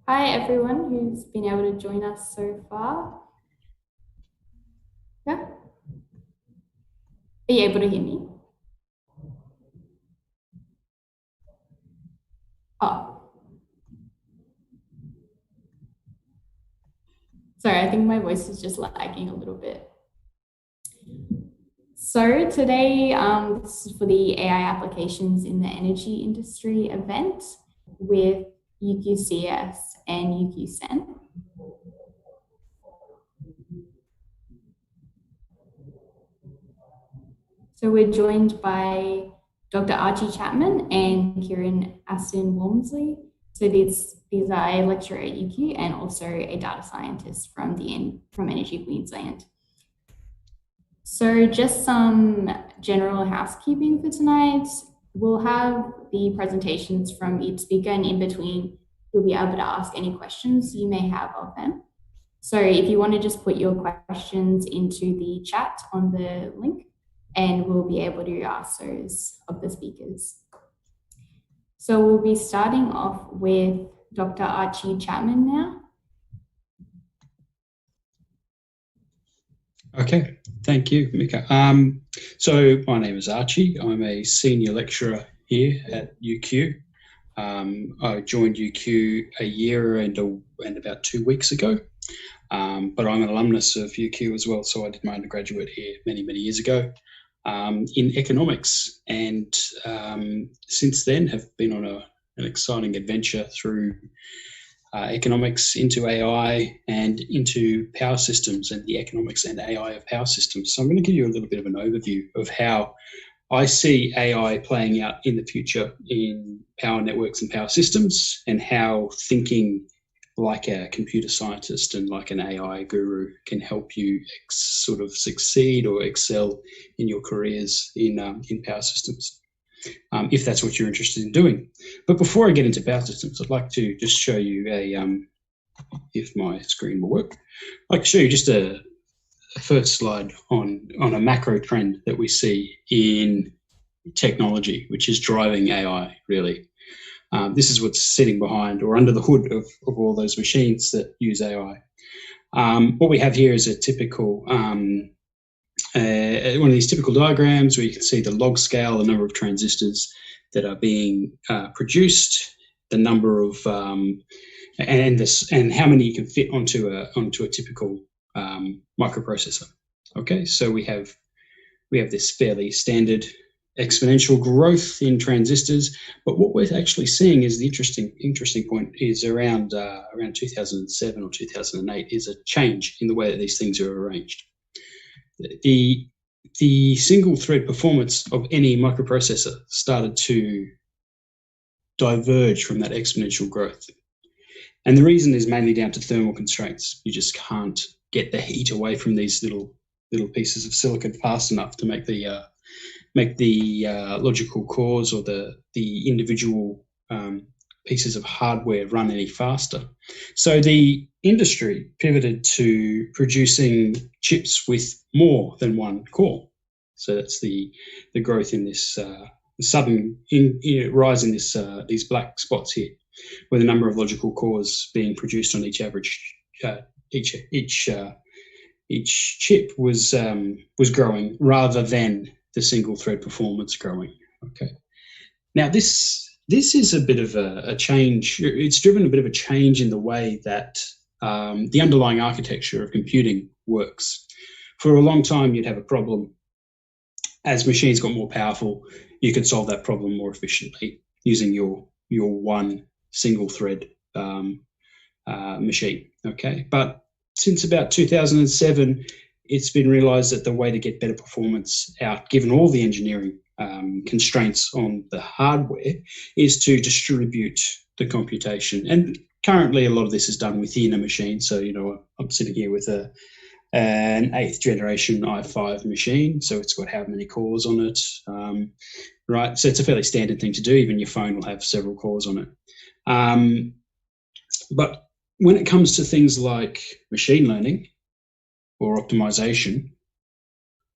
Hi, everyone who's been able to join us so far. Yeah? Are you able to hear me? Oh. Sorry, I think my voice is just lagging a little bit. So today, this is for the AI applications in the energy industry event with UQCS and UQCen. So we're joined by Dr. Archie Chapman and Kieran Astin-Walmsley. So these are a lecturer at UQ and also a data scientist from Energy Queensland. So just some general housekeeping for tonight. We'll have the presentations from each speaker, and in between, you'll be able to ask any questions you may have of them. So if you want to just put your questions into the chat on the link, and we'll be able to ask those of the speakers. So we'll be starting off with Dr. Archie Chapman now. Okay, thank you, Mika. So my name is Archie. I'm a senior lecturer here at UQ. I joined UQ a year and about 2 weeks ago, but I'm an alumnus of UQ as well, so I did my undergraduate here many, many years ago in economics, and since then have been on an exciting adventure through economics into AI and into power systems and the economics and AI of power systems. So I'm going to give you a little bit of an overview of how I see AI playing out in the future in power networks and power systems, and how thinking like a computer scientist and like an AI guru can help you sort of succeed or excel in your careers in power systems, if that's what you're interested in doing. But before I get into power systems, I'd like to just show you if my screen will work, I'd like to show you just a first slide on a macro trend that we see in technology, which is driving AI, really. This is what's sitting behind or under the hood of all those machines that use AI. What we have here is a typical, one of these typical diagrams where you can see the log scale, the number of transistors that are being produced, the number of, and how many you can fit onto a typical microprocessor. Okay, so we have this fairly standard exponential growth in transistors, but what we're actually seeing is the interesting point is around 2007 or 2008 is a change in the way that these things are arranged. The single thread performance of any microprocessor started to diverge from that exponential growth. And the reason is mainly down to thermal constraints. You just can't get the heat away from these little pieces of silicon fast enough to make the logical cores or the individual pieces of hardware run any faster. So the industry pivoted to producing chips with more than one core. So that's the growth in this sudden rise in these black spots here, where the number of logical cores being produced on each average each chip was growing rather than the single thread performance growing. Okay. Now this is a bit of a change. It's driven a bit of a change in the way that the underlying architecture of computing works. For a long time, you'd have a problem. As machines got more powerful, you could solve that problem more efficiently using your one single thread machine. Okay, but since about 2007, it's been realized that the way to get better performance out, given all the engineering constraints on the hardware, is to distribute the computation. And currently, a lot of this is done within a machine. So, I'm sitting here with an 8th generation i5 machine. So it's got how many cores on it, right? So it's a fairly standard thing to do. Even your phone will have several cores on it. But when it comes to things like machine learning or optimization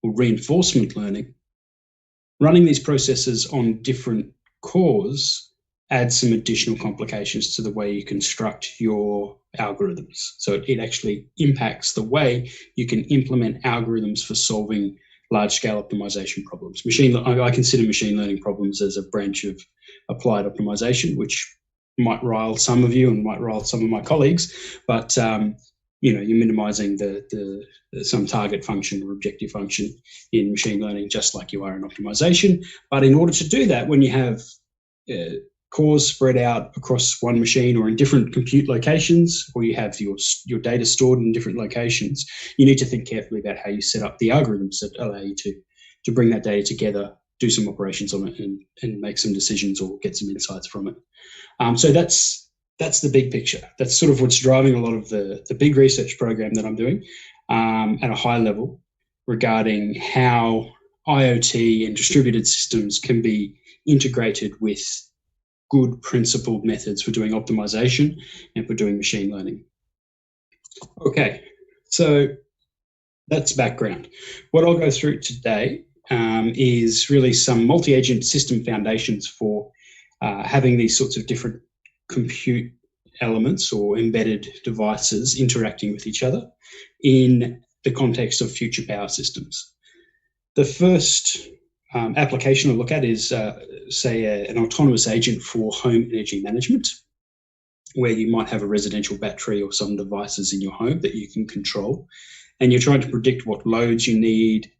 or reinforcement learning, running these processes on different cores adds some additional complications to the way you construct your algorithms. So it actually impacts the way you can implement algorithms for solving large-scale optimization problems. I consider machine learning problems as a branch of applied optimization, which might rile some of you and might rile some of my colleagues, but you're minimizing some target function or objective function in machine learning, just like you are in optimization. But in order to do that, when you have cores spread out across one machine or in different compute locations, or you have your data stored in different locations, you need to think carefully about how you set up the algorithms that allow you to bring that data together, do some operations on it, and make some decisions or get some insights from it. So that's the big picture. That's sort of what's driving a lot of the big research program that I'm doing at a high level regarding how IoT and distributed systems can be integrated with good principled methods for doing optimization and for doing machine learning. Okay, so that's background. What I'll go through today is really some multi-agent system foundations for having these sorts of different compute elements or embedded devices interacting with each other in the context of future power systems. The first application I'll look at is, say, an autonomous agent for home energy management, where you might have a residential battery or some devices in your home that you can control, and you're trying to predict what loads you need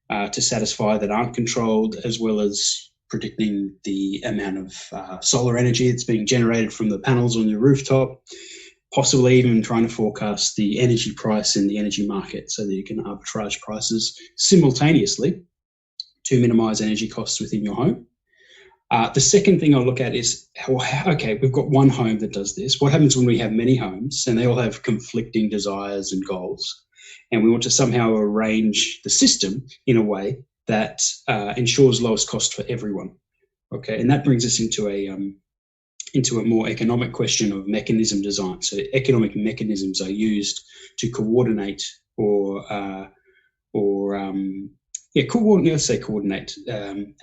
to satisfy that aren't controlled, as well as predicting the amount of solar energy that's being generated from the panels on your rooftop, possibly even trying to forecast the energy price in the energy market so that you can arbitrage prices simultaneously to minimize energy costs within your home. The second thing I'll look at is, okay, we've got one home that does this. What happens when we have many homes and they all have conflicting desires and goals? And we want to somehow arrange the system in a way that ensures lowest cost for everyone. Okay, and that brings us into a more economic question of mechanism design. So economic mechanisms are used to coordinate coordinate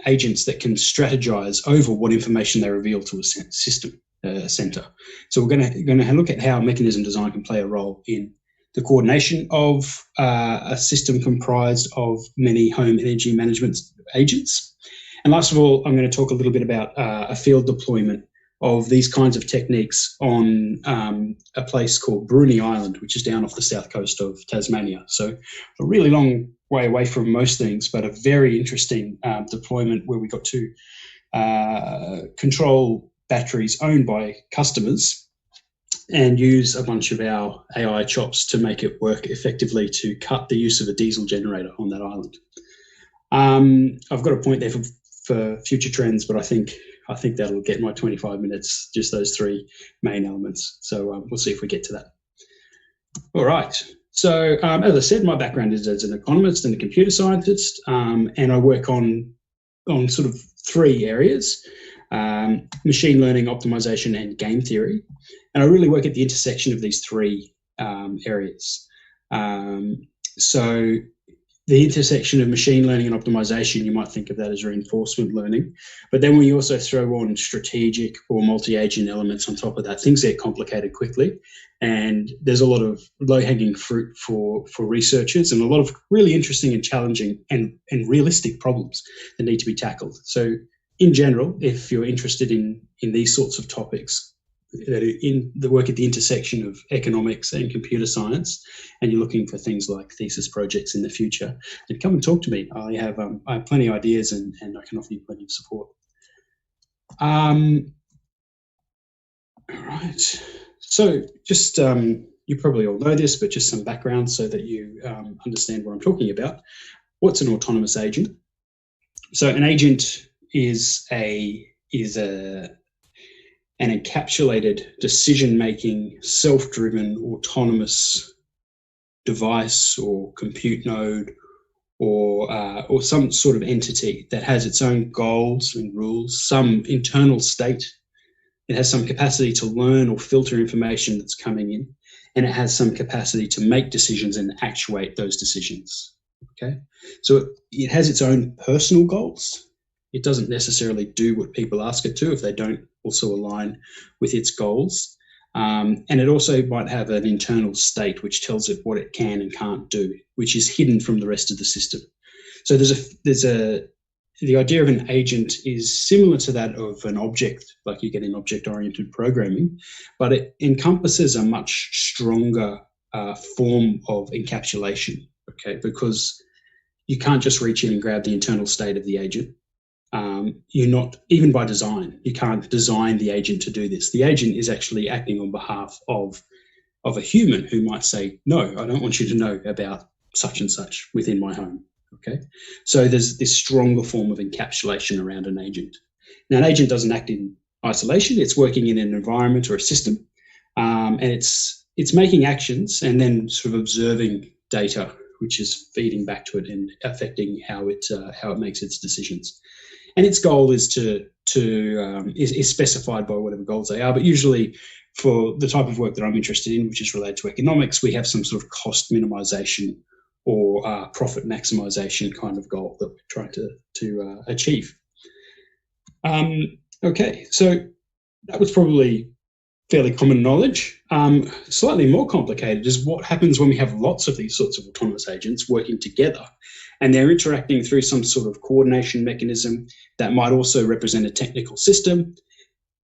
agents that can strategize over what information they reveal to a system center. So we're going to look at how mechanism design can play a role in the coordination of a system comprised of many home energy management agents. And last of all, I'm going to talk a little bit about a field deployment of these kinds of techniques on a place called Bruny Island, which is down off the south coast of Tasmania. So a really long way away from most things, but a very interesting deployment where we got to control batteries owned by customers and use a bunch of our AI chops to make it work effectively to cut the use of a diesel generator on that island. I've got a point there for future trends, but I think that'll get my 25 minutes, just those three main elements. So we'll see if we get to that. All right. So as I said, my background is as an economist and a computer scientist, and I work on sort of three areas: machine learning, optimization, and game theory. And I really work at the intersection of these three areas. So the intersection of machine learning and optimization, you might think of that as reinforcement learning. But then when you also throw on strategic or multi-agent elements on top of that, things get complicated quickly. And there's a lot of low-hanging fruit for researchers and a lot of really interesting and challenging and realistic problems that need to be tackled. So in general, if you're interested in these sorts of topics that are in the work at the intersection of economics and computer science, and you're looking for things like thesis projects in the future, then come and talk to me. I have plenty of ideas and I can offer you plenty of support. All right. So just, you probably all know this, but just some background so that you understand what I'm talking about. What's an autonomous agent? So an agent is an encapsulated, decision-making, self-driven, autonomous device or compute node or some sort of entity that has its own goals and rules, some internal state. It has some capacity to learn or filter information that's coming in, and it has some capacity to make decisions and actuate those decisions. Okay, so it has its own personal goals. It doesn't necessarily do what people ask it to if they don't also align with its goals. And it also might have an internal state which tells it what it can and can't do, which is hidden from the rest of the system. So the idea of an agent is similar to that of an object, like you get in object-oriented programming, but it encompasses a much stronger form of encapsulation, okay? Because you can't just reach in and grab the internal state of the agent. You're not, even by design, you can't design the agent to do this. The agent is actually acting on behalf of a human who might say, no, I don't want you to know about such and such within my home. Okay, so there's this stronger form of encapsulation around an agent. Now, an agent doesn't act in isolation. It's working in an environment or a system, and it's making actions and then sort of observing data, which is feeding back to it and affecting how it makes its decisions. And its goal is is specified by whatever goals they are. But usually, for the type of work that I'm interested in, which is related to economics, we have some sort of cost minimization or profit maximization kind of goal that we're trying to achieve. Okay, so that was probably fairly common knowledge. Slightly more complicated is what happens when we have lots of these sorts of autonomous agents working together and they're interacting through some sort of coordination mechanism that might also represent a technical system,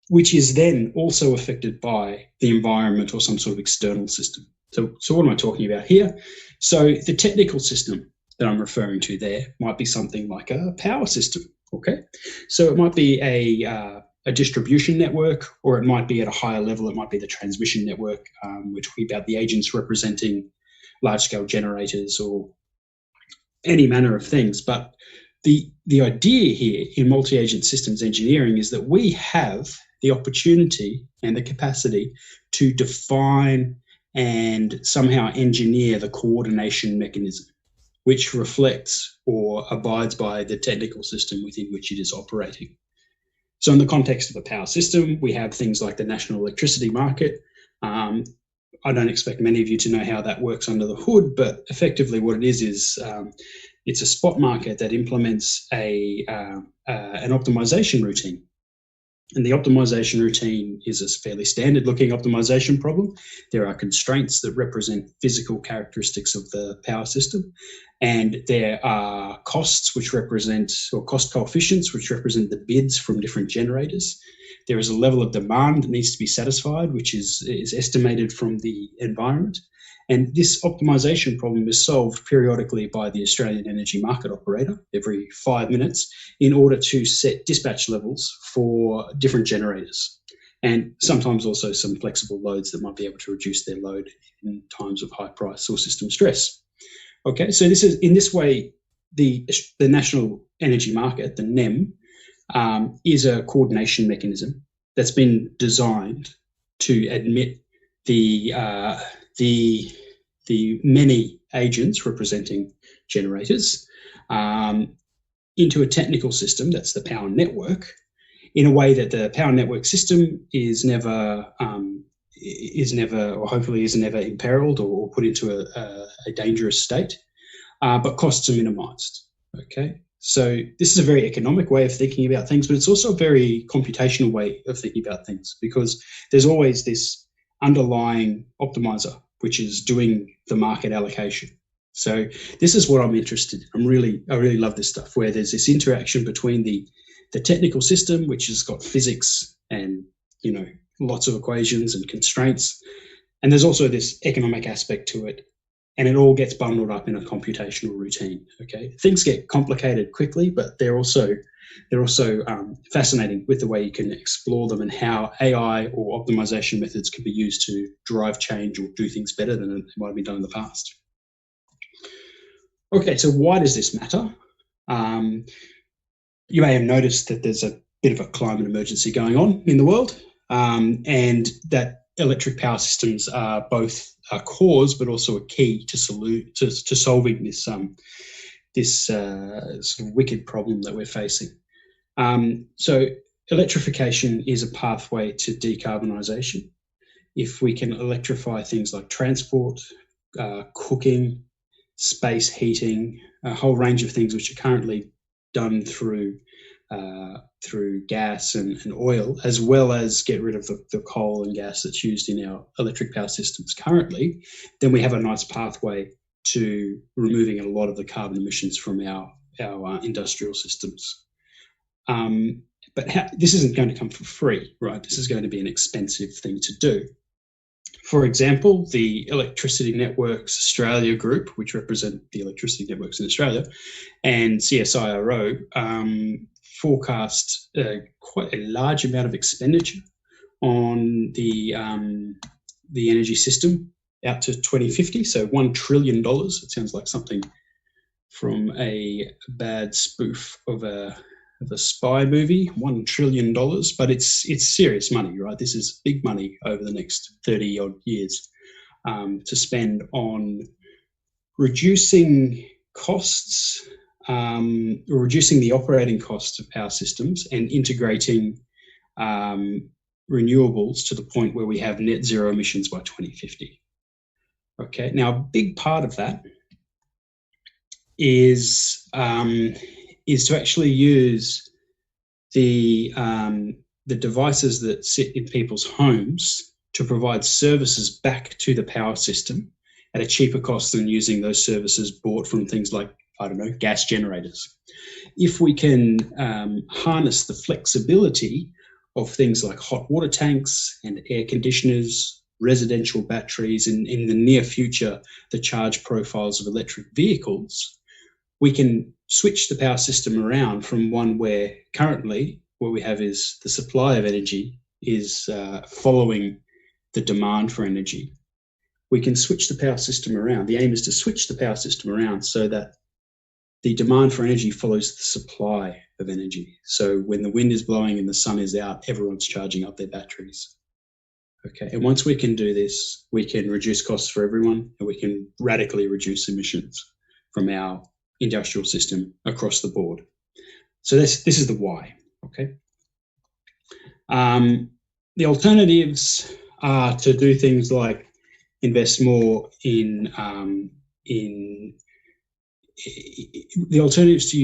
which is then also affected by the environment or some sort of external system. So what am I talking about here? So the technical system that I'm referring to there might be something like a power system, okay? So it might be a distribution network, or it might be at a higher level, it might be the transmission network. We're talking about the agents representing large-scale generators or any manner of things. But the idea here in multi-agent systems engineering is that we have the opportunity and the capacity to define and somehow engineer the coordination mechanism, which reflects or abides by the technical system within which it is operating. So in the context of a power system, we have things like the national electricity market. I don't expect many of you to know how that works under the hood, but effectively what it is it's a spot market that implements an optimization routine. And the optimization routine is a fairly standard looking optimization problem. There are constraints that represent physical characteristics of the power system. And there are costs which represent, or cost coefficients, which represent the bids from different generators. There is a level of demand that needs to be satisfied, which is estimated from the environment. And this optimization problem is solved periodically by the Australian Energy Market Operator every 5 minutes in order to set dispatch levels for different generators, and sometimes also some flexible loads that might be able to reduce their load in times of high price or system stress. Okay, so this is, in this way, the National Energy Market, the NEM, is a coordination mechanism that's been designed to admit the many agents representing generators into a technical system, that's the power network, in a way that the power network system is never, or hopefully is never imperiled or put into a dangerous state, but costs are minimized. Okay, so this is a very economic way of thinking about things, but it's also a very computational way of thinking about things, because there's always this underlying optimizer which is doing the market allocation. So this is what I'm interested in. I really love this stuff, where there's this interaction between the technical system, which has got physics and, you know, lots of equations and constraints, and there's also this economic aspect to it, and it all gets bundled up in a computational routine. Okay, things get complicated quickly, but they're also fascinating with the way you can explore them and how AI or optimization methods can be used to drive change or do things better than it might have been done in the past. Okay, so why does this matter? You may have noticed that there's a bit of a climate emergency going on in the world, and that electric power systems are both a cause but also a key to solving this sort of wicked problem that we're facing. So electrification is a pathway to decarbonisation. If we can electrify things like transport, cooking, space heating, a whole range of things which are currently done through gas and oil, as well as get rid of the coal and gas that's used in our electric power systems currently, then we have a nice pathway to removing a lot of the carbon emissions from our industrial systems. But this isn't going to come for free, right? This is going to be an expensive thing to do. For example, the Electricity Networks Australia group, which represent the electricity networks in Australia, and CSIRO forecast quite a large amount of expenditure on the energy system out to 2050. So $1 trillion. It sounds like something from a bad spoof of a spy movie. $1 trillion, but it's serious money, right? This is big money over the next 30 odd years to spend on reducing costs, or reducing the operating costs of power systems, and integrating renewables to the point where we have net zero emissions by 2050. Okay, now a big part of that is to actually use the devices that sit in people's homes to provide services back to the power system at a cheaper cost than using those services bought from things like, I don't know, gas generators. If we can harness the flexibility of things like hot water tanks and air conditioners, residential batteries, and in the near future, the charge profiles of electric vehicles, we can switch the power system around from one where currently what we have is the supply of energy is following the demand for energy. We can switch the power system around. The aim is to switch the power system around so that the demand for energy follows the supply of energy. So when the wind is blowing and the sun is out, everyone's charging up their batteries. Okay, and once we can do this, we can reduce costs for everyone, and we can radically reduce emissions from our industrial system across the board. So this is the why. Okay. The alternatives are to do things like invest more in the alternatives to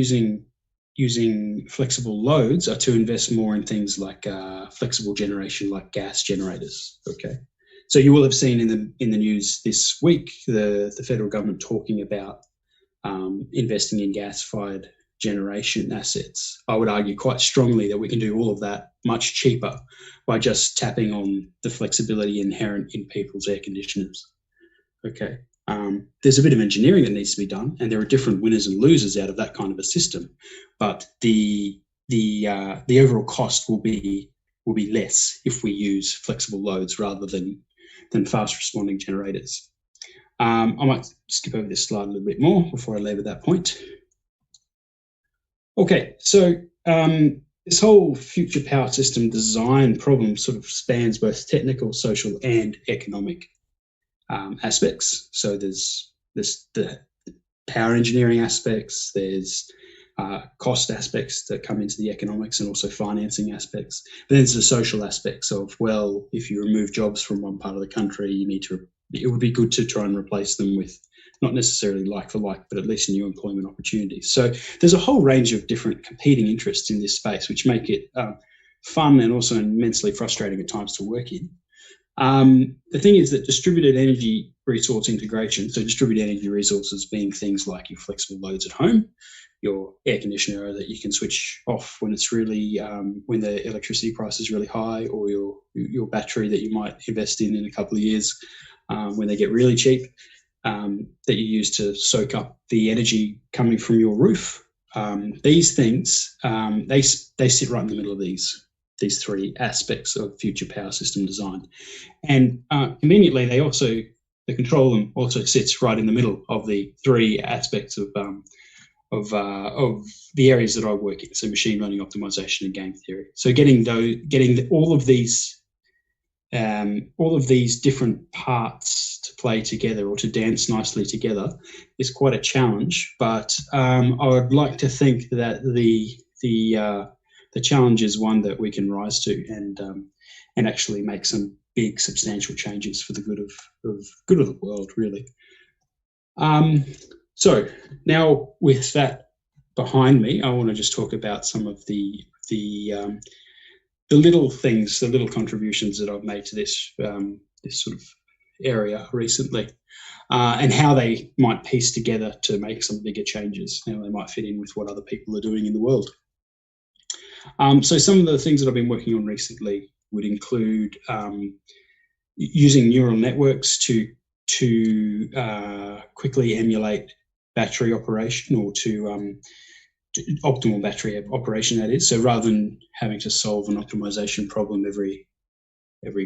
using flexible loads are to invest more in things like flexible generation, like gas generators. Okay, so you will have seen in the news this week the federal government talking about investing in gas-fired generation assets. I would argue quite strongly that we can do all of that much cheaper by just tapping on the flexibility inherent in people's air conditioners. Okay. There's a bit of engineering that needs to be done, and there are different winners and losers out of that kind of a system. But the overall cost will be less if we use flexible loads rather than fast responding generators. I might skip over this slide a little bit more before I labour that point. Okay, so this whole future power system design problem sort of spans both technical, social, and economic aspects. So there's the power engineering aspects, there's cost aspects that come into the economics, and also financing aspects. Then there's the social aspects of, well, if you remove jobs from one part of the country, it would be good to try and replace them with not necessarily like for like, but at least new employment opportunities. So there's a whole range of different competing interests in this space, which make it fun and also immensely frustrating at times to work in. The thing is that distributed energy resource integration, so distributed energy resources being things like your flexible loads at home, your air conditioner that you can switch off when it's really when the electricity price is really high, or your battery that you might invest in a couple of years when they get really cheap, that you use to soak up the energy coming from your roof. These things they sit right in the middle of these three aspects of future power system design, and conveniently the control of them also sits right in the middle of the three aspects of the areas that I work in, so machine learning, optimization, and game theory. So getting all of these different parts to play together or to dance nicely together is quite a challenge. But I would like to think that the challenge is one that we can rise to and actually make some big, substantial changes for the good of the world, really. So now, with that behind me, I want to just talk about some of the little things, the little contributions that I've made to this sort of area recently, and how they might piece together to make some bigger changes, how they might fit in with what other people are doing in the world. So some of the things that I've been working on recently would include using neural networks to quickly emulate battery operation, or to optimal battery operation, that is. So rather than having to solve an optimization problem every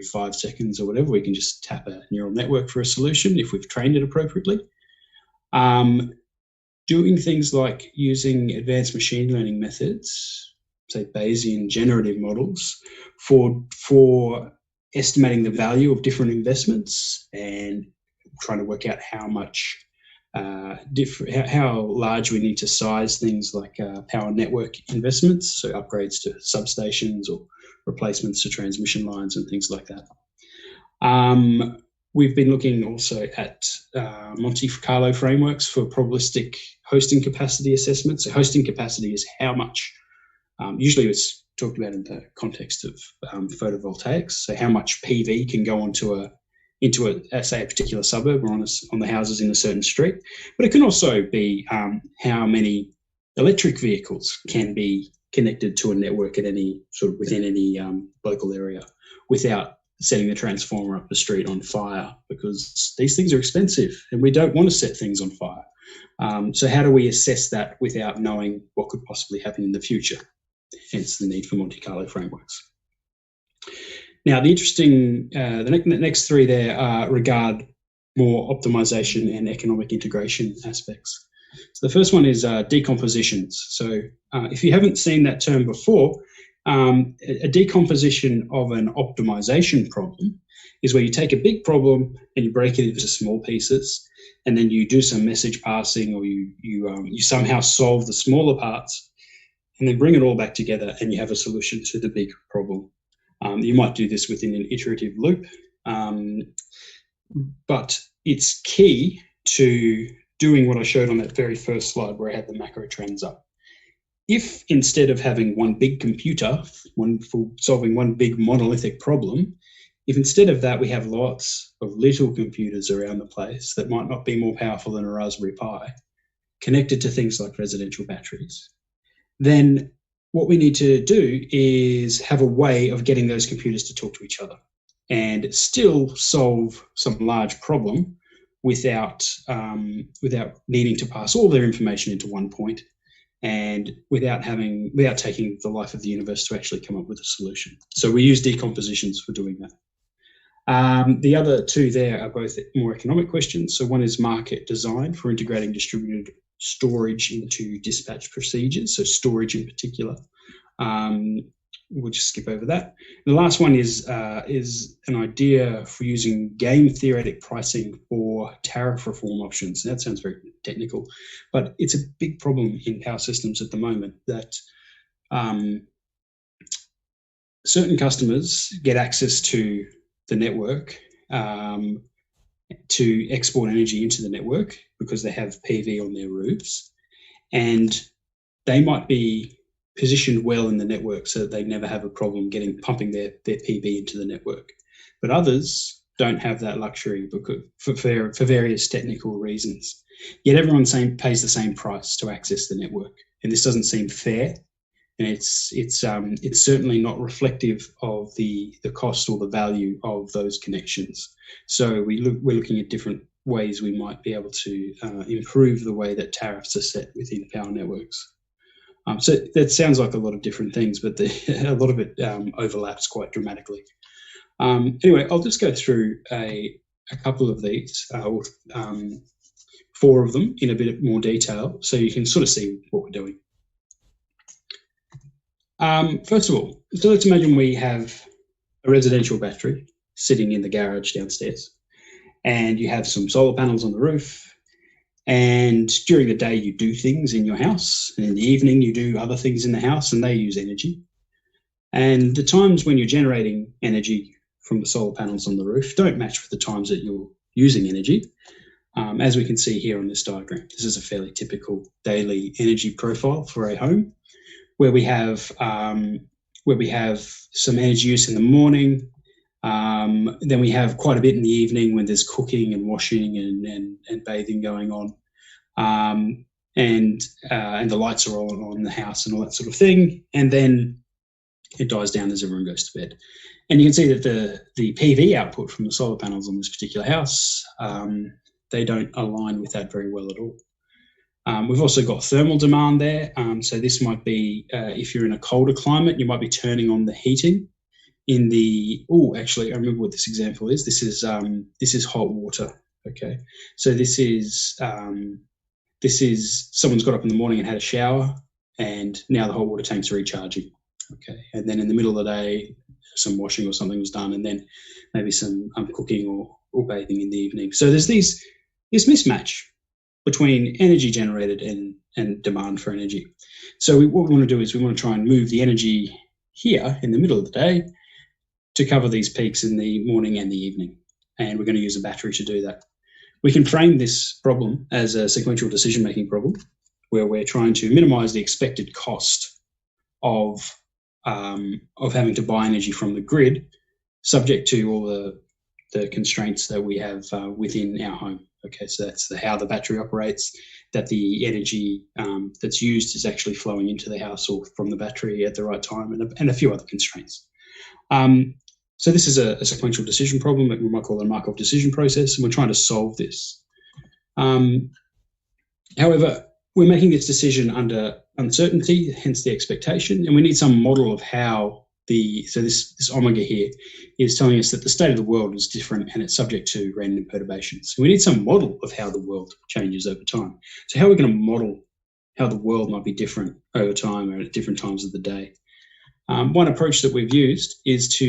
5 seconds or whatever, we can just tap a neural network for a solution if we've trained it appropriately. Doing things like using advanced machine learning methods, say Bayesian generative models, for estimating the value of different investments and trying to work out how much how large we need to size things like power network investments, so upgrades to substations or replacements to transmission lines and things like that. We've been looking also at Monte Carlo frameworks for probabilistic hosting capacity assessment. So hosting capacity is how much, usually it's talked about in the context of photovoltaics, so how much PV can go into say a particular suburb or on the houses in a certain street. But it can also be how many electric vehicles can be connected to a network at any sort of within any local area without setting the transformer up the street on fire, because these things are expensive and we don't want to set things on fire. So how do we assess that without knowing what could possibly happen in the future? Hence the need for Monte Carlo frameworks. Now, the interesting, the next three there regard more optimization and economic integration aspects. So the first one is decompositions. So if you haven't seen that term before, a decomposition of an optimization problem is where you take a big problem and you break it into small pieces, and then you do some message passing, or you somehow solve the smaller parts, and then bring it all back together, and you have a solution to the big problem. You might do this within an iterative loop, but it's key to doing what I showed on that very first slide where I had the macro trends up. If instead of having one big computer, solving one big monolithic problem, if instead of that we have lots of little computers around the place that might not be more powerful than a Raspberry Pi, connected to things like residential batteries, then what we need to do is have a way of getting those computers to talk to each other and still solve some large problem without needing to pass all their information into one point, and without taking the life of the universe to actually come up with a solution. So we use decompositions for doing that. The other two there are both more economic questions. So one is market design for integrating distributed storage into dispatch procedures, so storage in particular. We'll just skip over that. The last one is an idea for using game theoretic pricing for tariff reform options. That sounds very technical, but it's a big problem in power systems at the moment that certain customers get access to the network to export energy into the network because they have PV on their roofs, and they might be positioned well in the network so that they never have a problem pumping their PV into the network. But others don't have that luxury because for various technical reasons. Yet everyone pays the same price to access the network, and this doesn't seem fair. And it's certainly not reflective of the cost or the value of those connections. So we're looking at different ways we might be able to improve the way that tariffs are set within power networks. So that sounds like a lot of different things, but a lot of it overlaps quite dramatically. Anyway, I'll just go through a couple of these, 4 of them in a bit more detail, so you can sort of see what we're doing. First of all, so let's imagine we have a residential battery sitting in the garage downstairs, and you have some solar panels on the roof. And during the day, you do things in your house, and in the evening, you do other things in the house, and they use energy. And the times when you're generating energy from the solar panels on the roof don't match with the times that you're using energy. As we can see here on this diagram, this is a fairly typical daily energy profile for a home, where we have some energy use in the morning. Then we have quite a bit in the evening when there's cooking and washing and bathing going on, and the lights are all on in the house and all that sort of thing. And then it dies down as everyone goes to bed. And you can see that the PV output from the solar panels on this particular house, they don't align with that very well at all. We've also got thermal demand there. So this might be, if you're in a colder climate, you might be turning on the heating. Actually, I remember what this example is. This is hot water. Okay, so this is someone's got up in the morning and had a shower, and now the hot water tanks are recharging. Okay, and then in the middle of the day, some washing or something was done, and then maybe some cooking or bathing in the evening. So there's this mismatch between energy generated and demand for energy. So what we want to do is we want to try and move the energy here in the middle of the day to cover these peaks in the morning and the evening. And we're going to use a battery to do that. We can frame this problem as a sequential decision-making problem, where we're trying to minimize the expected cost of having to buy energy from the grid, subject to all the constraints that we have within our home. Okay, so that's how the battery operates, that the energy that's used is actually flowing into the house or from the battery at the right time, and a few other constraints. So this is a sequential decision problem that we might call a Markov decision process, and we're trying to solve this. However, we're making this decision under uncertainty, hence the expectation, and we need some model of how this omega here is telling us that the state of the world is different and it's subject to random perturbations. So we need some model of how the world changes over time. So how are we going to model how the world might be different over time or at different times of the day? One approach that we've used is to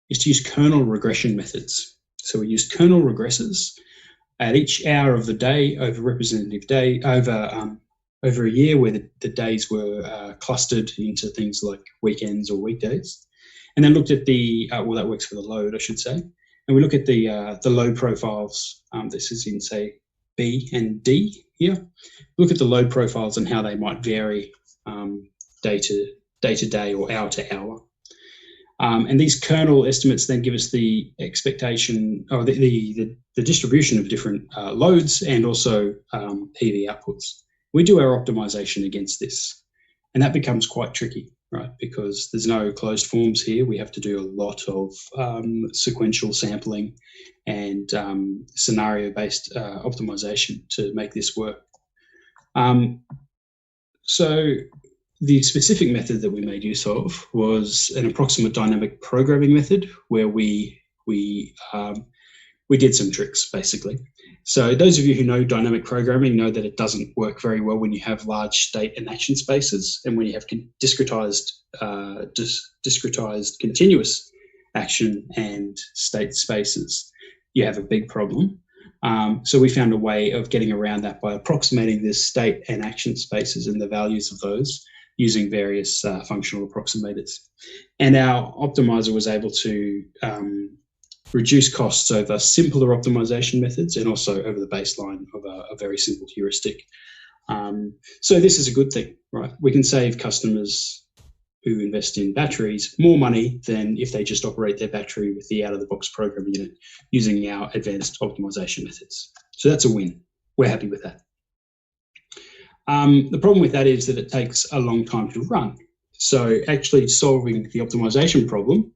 use kernel regression methods. So we use kernel regressors at each hour of the day over representative day over a year where the days were clustered into things like weekends or weekdays, and then looked at the that works for the load, I should say, and we look at the load profiles. This is in say B and D here. Look at the load profiles and how they might vary day to day or hour to hour. And these kernel estimates then give us the expectation or the distribution of different loads and also PV outputs. We do our optimization against this, and that becomes quite tricky, right? Because there's no closed forms here. We have to do a lot of sequential sampling and scenario-based optimization to make this work. So the specific method that we made use of was an approximate dynamic programming method where we did some tricks, basically. So those of you who know dynamic programming know that it doesn't work very well when you have large state and action spaces, and when you have discretized continuous action and state spaces, you have a big problem. So we found a way of getting around that by approximating the state and action spaces and the values of those using various functional approximators. And our optimizer was able to reduce costs over simpler optimization methods and also over the baseline of a very simple heuristic. So this is a good thing, right? We can save customers who invest in batteries more money than if they just operate their battery with the out-of-the-box program unit using our advanced optimization methods. So that's a win. We're happy with that. The problem with that is that it takes a long time to run. So actually solving the optimization problem,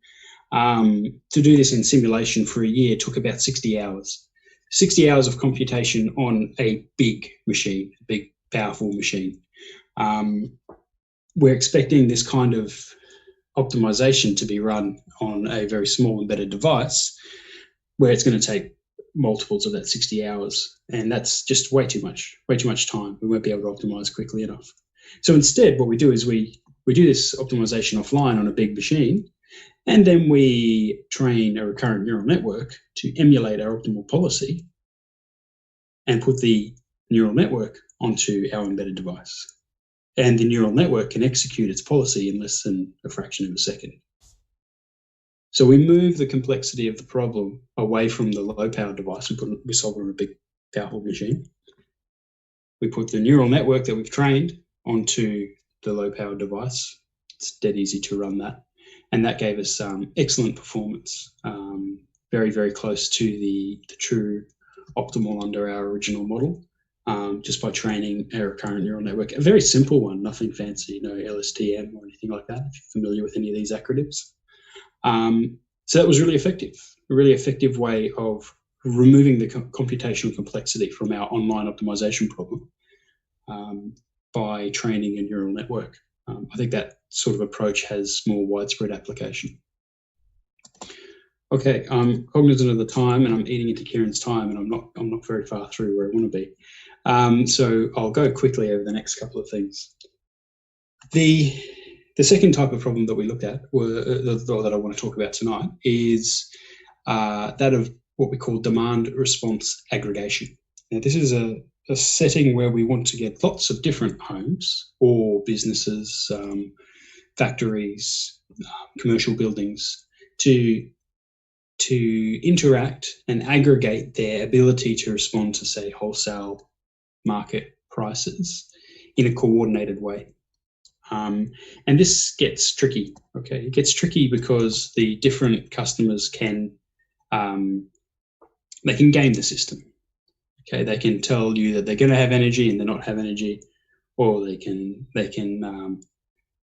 to do this in simulation for a year took about 60 hours. 60 hours of computation on a big machine, a big, powerful machine. We're expecting this kind of optimization to be run on a very small embedded device where it's going to take multiples of that 60 hours. And that's just way too much time. We won't be able to optimize quickly enough. So instead, what we do is we do this optimization offline on a big machine, and then we train a recurrent neural network to emulate our optimal policy and put the neural network onto our embedded device. And the neural network can execute its policy in less than a fraction of a second. So we move the complexity of the problem away from the low-powered device. We solve it on a big, powerful machine. We put the neural network that we've trained onto the low-powered device. It's dead easy to run that. And that gave us excellent performance, very, very close to the true optimal under our original model, just by training a recurrent neural network. A very simple one, nothing fancy, no LSTM or anything like that, if you're familiar with any of these acronyms. So that was really effective, a really effective way of removing the computational complexity from our online optimization problem by training a neural network. I think that sort of approach has more widespread application. Okay, I'm cognizant of the time, and I'm eating into Kieran's time, and I'm not very far through where I want to be. So I'll go quickly over the next couple of things. The second type of problem that we looked at, or that I want to talk about tonight, is that of what we call demand response aggregation. Now, this is a setting where we want to get lots of different homes or businesses, factories, commercial buildings to interact and aggregate their ability to respond to, say, wholesale market prices in a coordinated way. And this gets tricky, okay? It gets tricky because the different customers can game the system. Okay, they can tell you that they're going to have energy and they're not have energy, or they can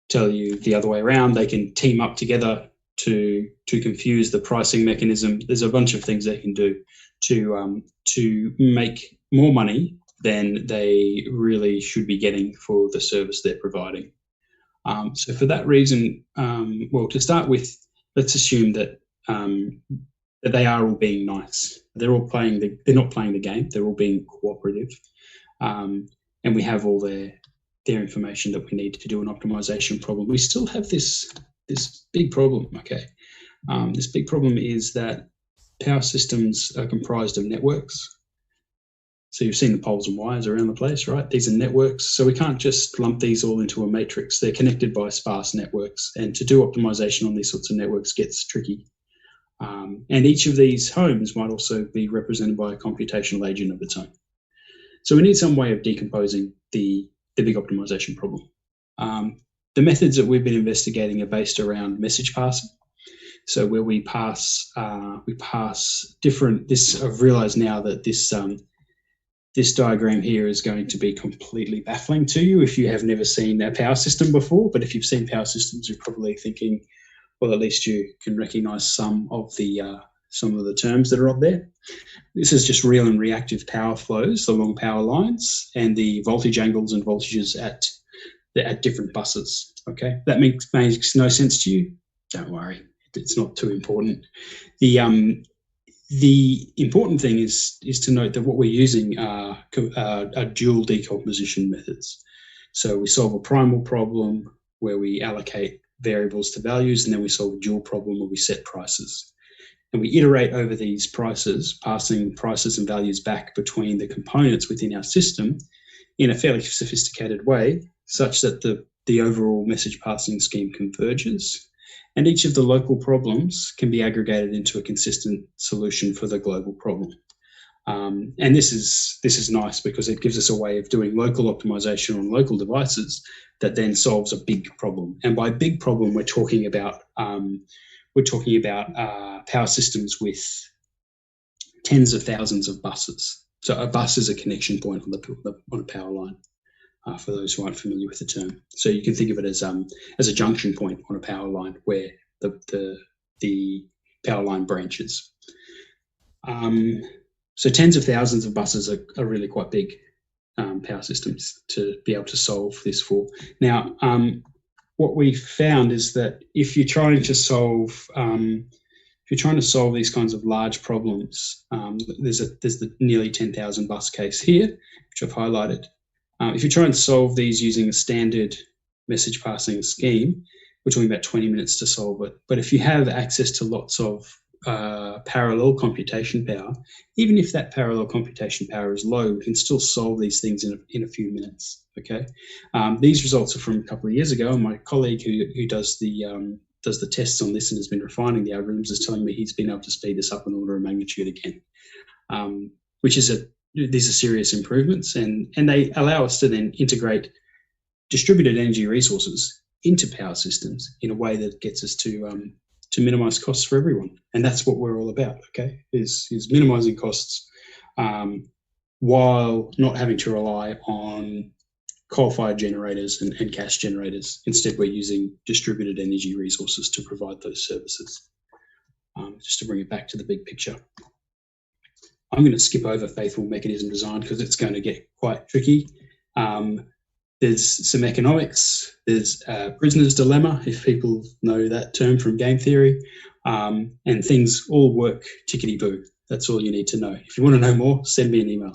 tell you the other way around. They can team up together to confuse the pricing mechanism. There's a bunch of things they can do to make more money than they really should be getting for the service they're providing. So for that reason, well, to start with, let's assume that that they are all being nice. They're all playing they're not playing the game. They're all being cooperative, and we have all their information that we need to do an optimization problem. We still have this big problem. Okay, this big problem is that power systems are comprised of networks. So you've seen the poles and wires around the place, right? These are networks. So we can't just lump these all into a matrix. They're connected by sparse networks. And to do optimization on these sorts of networks gets tricky. And each of these homes might also be represented by a computational agent of its own. So we need some way of decomposing the big optimization problem. The methods that we've been investigating are based around message passing. So where we pass different. I've realized now that this diagram here is going to be completely baffling to you if you have never seen a power system before. But if you've seen power systems, you're probably thinking, well, at least you can recognize some of the terms that are up there. This is just real and reactive power flows along power lines and the voltage angles and voltages at different buses. Okay, that makes no sense to you? Don't worry, it's not too important. The important thing is to note that what we're using are dual decomposition methods. So we solve a primal problem where we allocate variables to values, and then we solve a dual problem where we set prices. And we iterate over these prices, passing prices and values back between the components within our system in a fairly sophisticated way, such that the overall message passing scheme converges. And each of the local problems can be aggregated into a consistent solution for the global problem. And this is nice because it gives us a way of doing local optimization on local devices that then solves a big problem. And by big problem, we're talking about power systems with tens of thousands of buses. So a bus is a connection point on a power line. For those who aren't familiar with the term, so you can think of it as a junction point on a power line where the power line branches. So tens of thousands of buses are really quite big power systems to be able to solve this for. Now, what we found is that if you're trying to solve these kinds of large problems, there's the nearly 10,000 bus case here, which I've highlighted. If you're trying to solve these using a standard message passing scheme, we're talking about 20 minutes to solve it. But if you have access to lots of parallel computation power, even if that parallel computation power is low, we can still solve these things in a few minutes. Okay, these results are from a couple of years ago, and my colleague who does the tests on this and has been refining the algorithms is telling me he's been able to speed this up an order of magnitude again, which is these are serious improvements, and they allow us to then integrate distributed energy resources into power systems in a way that gets us to minimize costs for everyone. And that's what we're all about, okay, is minimizing costs while not having to rely on coal-fired generators and gas generators. Instead, we're using distributed energy resources to provide those services. Just to bring it back to the big picture. I'm going to skip over faithful mechanism design because it's going to get quite tricky. There's some economics. There's prisoner's dilemma, if people know that term from game theory. And things all work tickety-boo. That's all you need to know. If you want to know more, send me an email.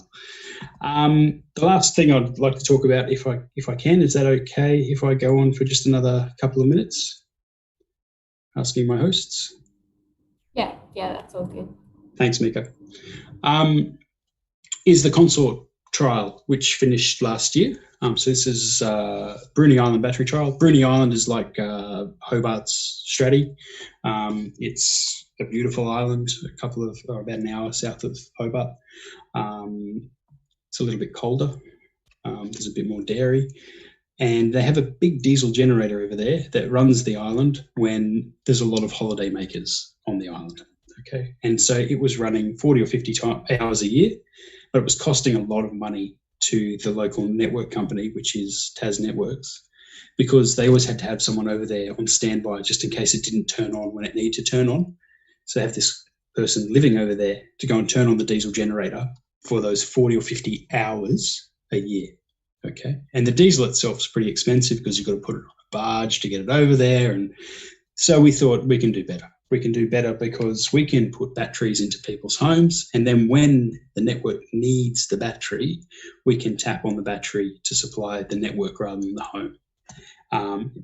The last thing I'd like to talk about, if I can, is that okay if I go on for just another couple of minutes? Asking my hosts. Yeah, that's all good. Thanks, Miko. Is the consort trial, which finished last year. So this is Bruny Island battery trial. Bruny Island is like Hobart's Straddie. It's a beautiful island, about an hour south of Hobart. It's a little bit colder. There's a bit more dairy. And they have a big diesel generator over there that runs the island when there's a lot of holiday makers on the island. Okay, and so it was running 40 or 50 hours a year, but it was costing a lot of money to the local network company, which is Tas Networks, because they always had to have someone over there on standby just in case it didn't turn on when it needed to turn on. So they have this person living over there to go and turn on the diesel generator for those 40 or 50 hours a year. Okay, and the diesel itself is pretty expensive because you've got to barge to get it over there. And so we thought we can do better. We can do better because we can put batteries into people's homes, and then when the network needs the battery, we can tap on the battery to supply the network rather than the home.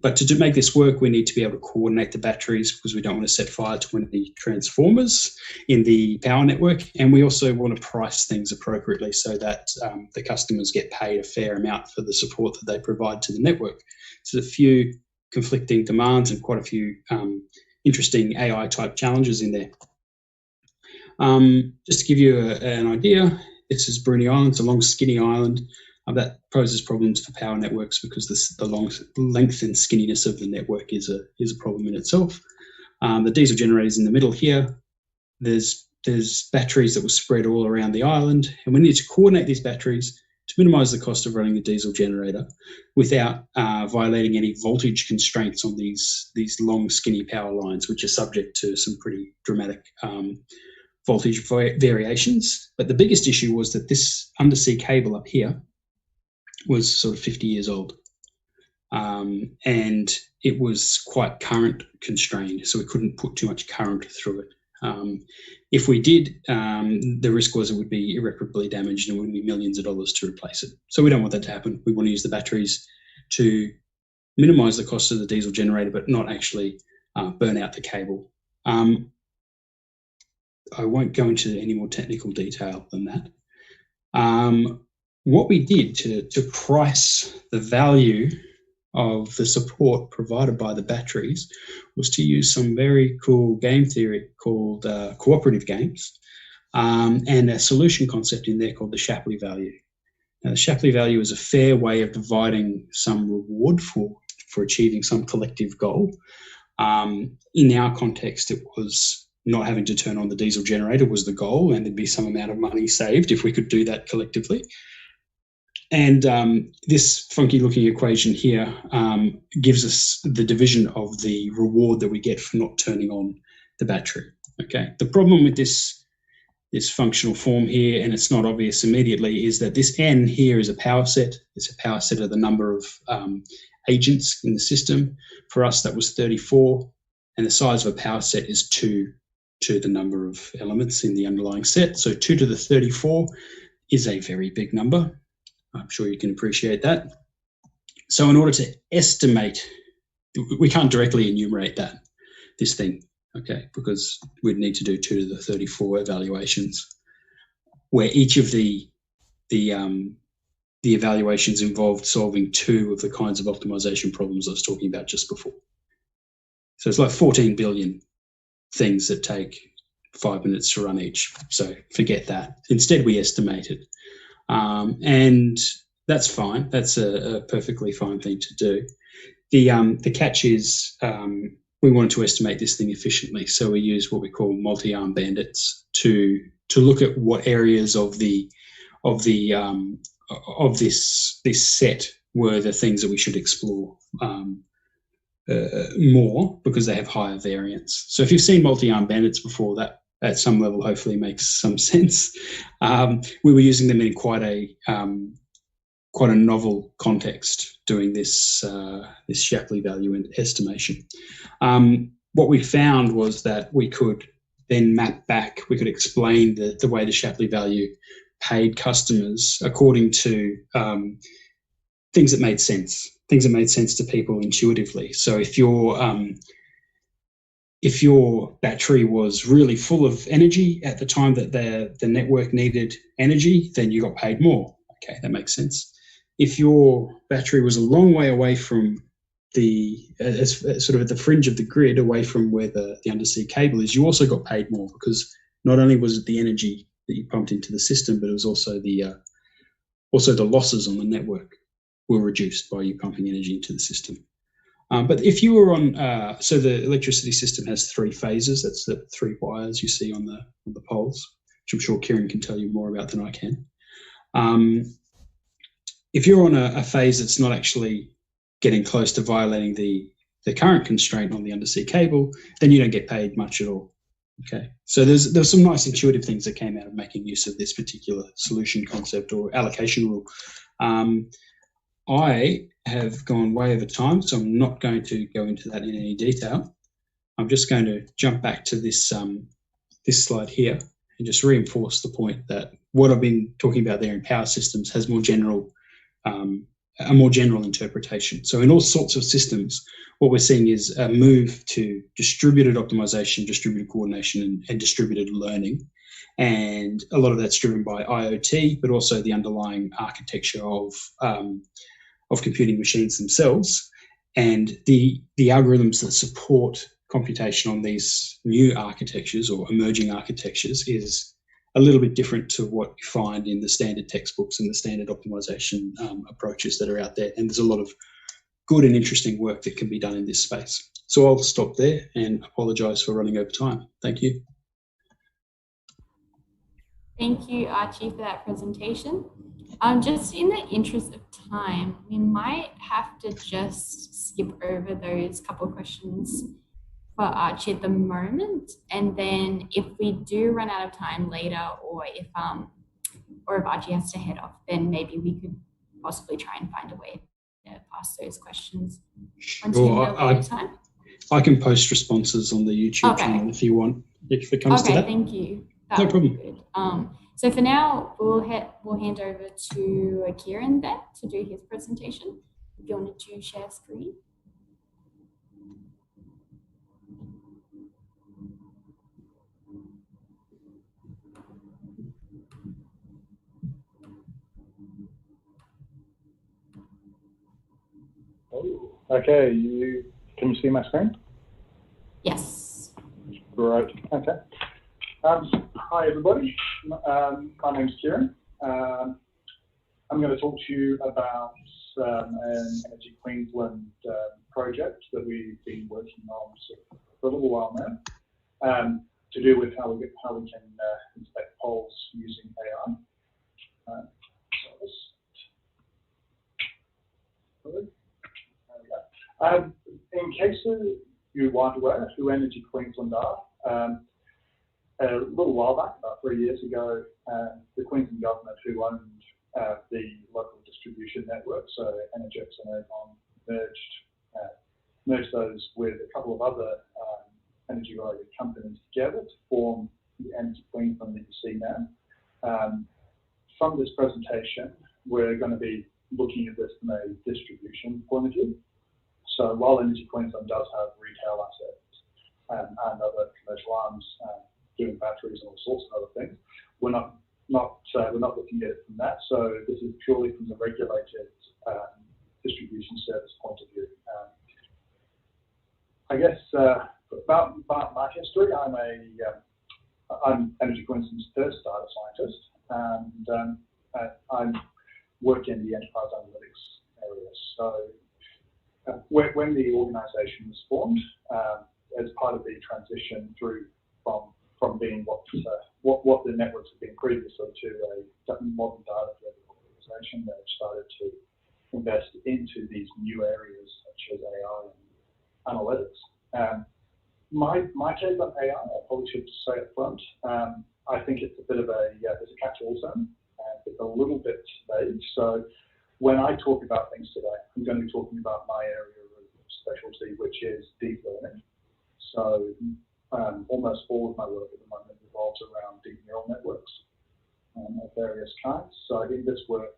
But to make this work, we need to be able to coordinate the batteries because we don't want to set fire to any transformers in the power network. And we also want to price things appropriately so that the customers get paid a fair amount for the support that they provide to the network. So there's a few conflicting demands and quite a few interesting AI type challenges in there. Just to give you an idea, this is Bruny Island. It's a long, skinny island. That poses problems for power networks because the long length and skinniness of the network is a problem in itself. The diesel generators in the middle here. There's batteries that were spread all around the island, and we need to coordinate these batteries to minimise the cost of running the diesel generator without violating any voltage constraints on these long, skinny power lines, which are subject to some pretty dramatic voltage variations. But the biggest issue was that this undersea cable up here was sort of 50 years old, and it was quite current constrained, so we couldn't put too much current through it. If we did, the risk was it would be irreparably damaged and it would be millions of dollars to replace it. So we don't want that to happen. We want to use the batteries to minimise the cost of the diesel generator, but not actually burn out the cable. I won't go into any more technical detail than that. What we did to price the value of the support provided by the batteries was to use some very cool game theory called cooperative games, and a solution concept in there called the Shapley value. Now, the Shapley value is a fair way of dividing some reward for achieving some collective goal. In our context, it was not having to turn on the diesel generator was the goal, and there'd be some amount of money saved if we could do that collectively. And this funky looking equation here gives us the division of the reward that we get for not turning on the battery. Okay. The problem with this functional form here, and it's not obvious immediately, is that this N here is a power set. It's a power set of the number of agents in the system. For us, that was 34, and the size of a power set is 2 to the number of elements in the underlying set. So 2 to the 34 is a very big number. I'm sure you can appreciate that. So in order to estimate, we can't directly enumerate this thing, okay, because we'd need to do 2 to the 34 evaluations, where each of the evaluations involved solving 2 of the kinds of optimization problems I was talking about just before. So it's like 14 billion things that take 5 minutes to run each. So forget that. Instead, we estimate it. And that's fine. That's a perfectly fine thing to do. The catch is we wanted to estimate this thing efficiently, so we use what we call multi-arm bandits to look at what areas of this set were the things that we should explore more because they have higher variance. So if you've seen multi-arm bandits before, that at some level hopefully makes some sense. We were using them in quite a novel context, doing this Shapley value and estimation. What we found was that we could then map back, we could explain the way the Shapley value paid customers according to things that made sense to people intuitively. So if your battery was really full of energy at the time that the network needed energy, then you got paid more. Okay, that makes sense. If your battery was a long way away from sort of at the fringe of the grid, away from where the undersea cable is, you also got paid more because not only was it the energy that you pumped into the system, but it was also the losses on the network were reduced by you pumping energy into the system. But if you were on, so the electricity system has 3 phases. That's the 3 wires you see on the poles, which I'm sure Kieran can tell you more about than I can. If you're on a phase that's not actually getting close to violating the current constraint on the undersea cable, then you don't get paid much at all. Okay, so there's some nice intuitive things that came out of making use of this particular solution concept or allocation rule. I have gone way over time, so I'm not going to go into that in any detail. I'm just going to jump back to this this slide here and just reinforce the point that what I've been talking about there in power systems has more general, a more general interpretation. So in all sorts of systems, what we're seeing is a move to distributed optimization, distributed coordination, and distributed learning. And a lot of that's driven by IoT, but also the underlying architecture of computing machines themselves. And the algorithms that support computation on these new architectures or emerging architectures is a little bit different to what you find in the standard textbooks and the standard optimization approaches that are out there. And there's a lot of good and interesting work that can be done in this space. So I'll stop there and apologise for running over time. Thank you. Thank you, Archie, for that presentation. Just in the interest of time, we might have to just skip over those couple of questions for Archie at the moment. And then if we do run out of time later, or if Archie has to head off, then maybe we could possibly try and find a way to pass those questions on to him at a later time. I can post responses on the YouTube channel if you want, if it comes to that. Okay, thank you. That no problem. Good. So for now, we'll hand over to Kieran then to do his presentation. If you wanted to share screen. Okay, can you see my screen? Yes. Great. Okay. Hi everybody. My name's Kieran. I'm going to talk to you about an Energy Queensland project that we've been working on for a little while now, to do with how we can inspect poles using AI. In case you aren't aware who Energy Queensland are, a little while back, about 3 years ago, the Queensland government, who owned the local distribution network, so Energex and Avon, merged those with a couple of other energy-related companies together to form the Energy Queensland that you see now. From this presentation, we're going to be looking at this from a distribution point of view. So while Energy Queensland does have retail assets and other commercial arms doing batteries and all sorts of other things, we're not looking at it from that. So this is purely from the regulated distribution service point of view. I guess about my history, I'm Energy Queensland's first data scientist, and I work in the enterprise analytics area. So when the organisation was formed, as part of the transition through from being what the networks have been previously to a modern data-driven organisation, they started to invest into these new areas such as AI and analytics. My take on AI, I probably should say up front, I think it's a bit of there's a catch-all term, and it's a little bit vague. So when I talk about things today, I'm going to be talking about my area of specialty, which is deep learning. So almost all of my work at the moment revolves around deep neural networks of various kinds. So in this work,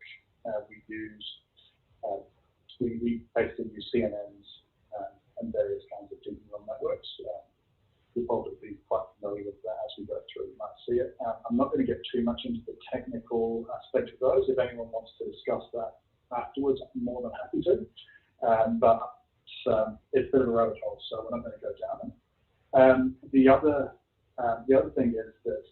we basically use CNNs and various kinds of deep neural networks. You'll probably be quite familiar with that as we go through. You might see it. I'm not going to get too much into the technical aspect of those. If anyone wants to discuss that afterwards, I'm more than happy to. But it's a bit of a rabbit hole, so we're not going to go down it. The other thing is that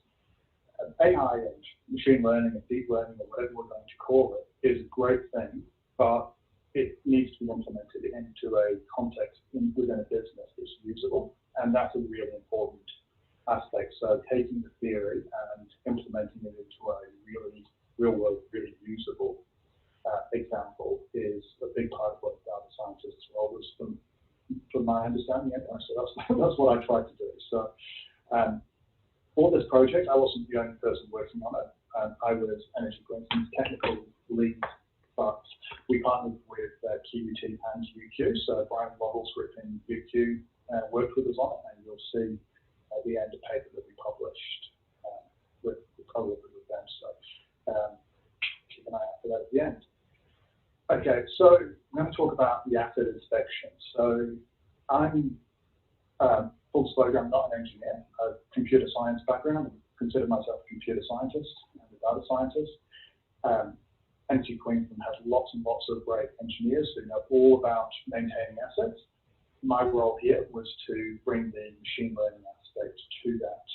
AI and machine learning and deep learning, or whatever we're going to call it, is a great thing, but it needs to be implemented into a context within a business that's usable, and that's a really important aspect. So taking the theory and implementing it into a really real-world, really usable example is a big part of what data scientists' role is, from my understanding anyway. So that's what I tried to do. So for this project, I wasn't the only person working on it. I was Energy Queensland's technical lead but we partnered with QUT and UQ. So Brian Bogglesworth in UQ worked with us on it, and you'll see at the end a paper that we published with them. So keep an eye out for that at the end. Okay, so I'm going to talk about the asset inspection. So I'm full disclosure, I'm not an engineer. I have a computer science background. I consider myself a computer scientist and a data scientist. Energy Queensland has lots and lots of great engineers who know all about maintaining assets. My role here was to bring the machine learning aspect to that,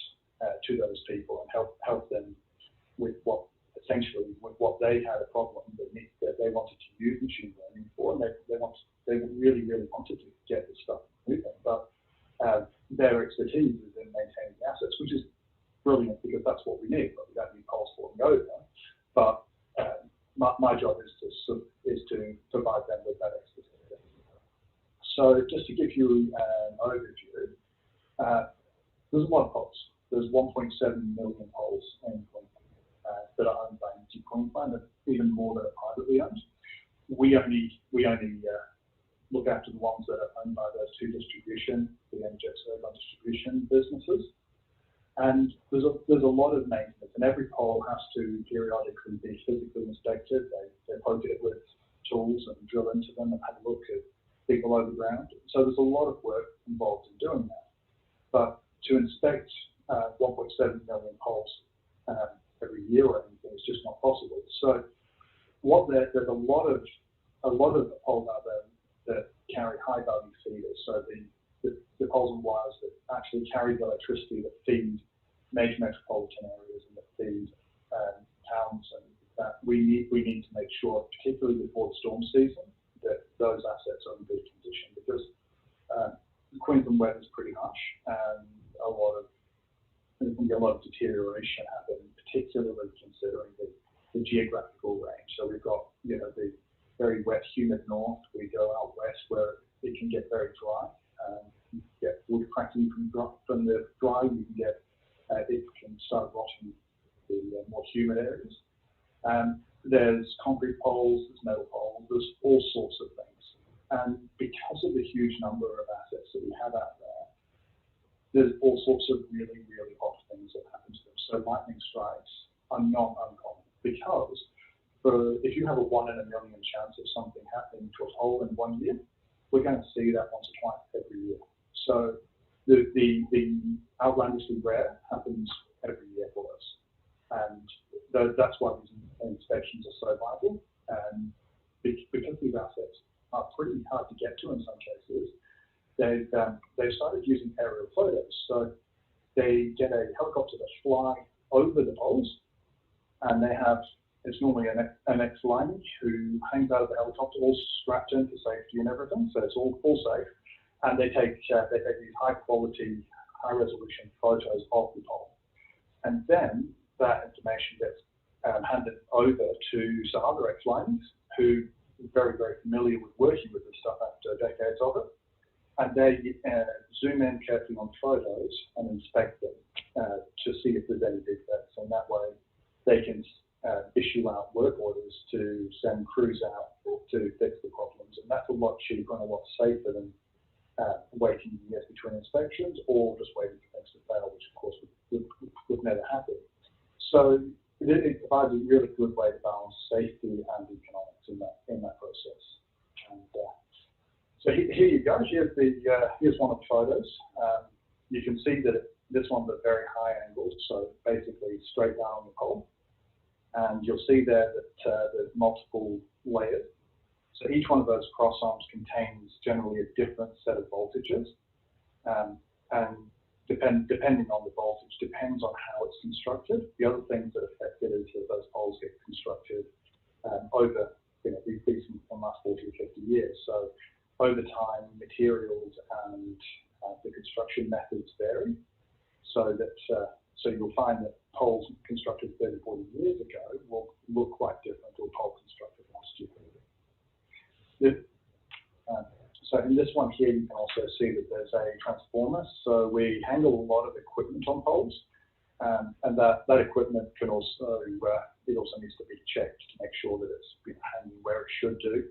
to those people, and help them with what they had a problem that they wanted to use machine learning for, and they really wanted to get this stuff moving, but their expertise is in maintaining the assets, which is brilliant because that's what we need. But we don't need poles falling over. But my job is to provide them with that expertise. So just to give you an overview, there's a lot of poles. There's 1.7 million poles in Queensland that are owned by Energy Queensland, and even more that are privately owned. We only look after the ones that are owned by those two distribution, the NGEX urban distribution businesses. And there's a lot of maintenance, and every pole has to periodically be physically inspected. They poke it with tools and drill into them and have a look at dig below the ground. So there's a lot of work involved in doing that. But to inspect 1.7 million poles every year or anything is just not possible. So there's a lot of poles out there that carry high value feeders. So the poles and wires that actually carry the electricity that feed major metropolitan areas and that feed towns, and that we need to make sure, particularly before the storm season, that those assets are in good condition, because the Queensland weather is pretty harsh, and you can get a lot of deterioration happen, particularly considering the geographical range. So we've got the very wet, humid north. We go out west where it can get very dry. You can get wood cracking from the dry. You can get it can start rotting the more humid areas. There's concrete poles, there's metal poles, there's all sorts of things. And because of the huge number of assets that we have out there, there's all sorts of really odd things that happen to them. So lightning strikes are not uncommon, because if you have a 1 in a million chance of something happening to a pole in 1 year, we're going to see that once or twice every year. So the outlandishly rare happens every year for us, and that's why these inspections are so vital. And because these assets are pretty hard to get to in some cases, they've started using aerial photos. So they get a helicopter to fly over the poles, and it's normally an ex-lineman who hangs out of the helicopter, all strapped in for safety and everything, so it's all safe. And they take these high-quality, high-resolution photos of the pole, and then that information gets handed over to some other ex-linemen who are very familiar with working with this stuff after decades of it, and they zoom in carefully on photos and inspect them to see if there's any defects, and that way they can issue out work orders to send crews out to fix the problems. And that's a lot cheaper and a lot safer than waiting years between inspections, or just waiting for things to fail, which of course would never happen. So it provides a really good way to balance safety and economics in that process. And so here you go. Here's one of the photos. You can see that this one's at very high angles, so basically straight down on the pole. And you'll see there that there's multiple layers. So each one of those cross arms contains generally a different set of voltages, and depending on the voltage, depends on how it's constructed. The other things that affect it is that those poles get constructed over, these from the last 40 or 50 years. So over time, materials and the construction methods vary, so you'll find that poles constructed 30, 40 years ago will look quite different to a pole constructed last year. So in this one here, you can also see that there's a transformer. So we handle a lot of equipment on poles, And that equipment can also, it also needs to be checked to make sure that it's hanging where it should do.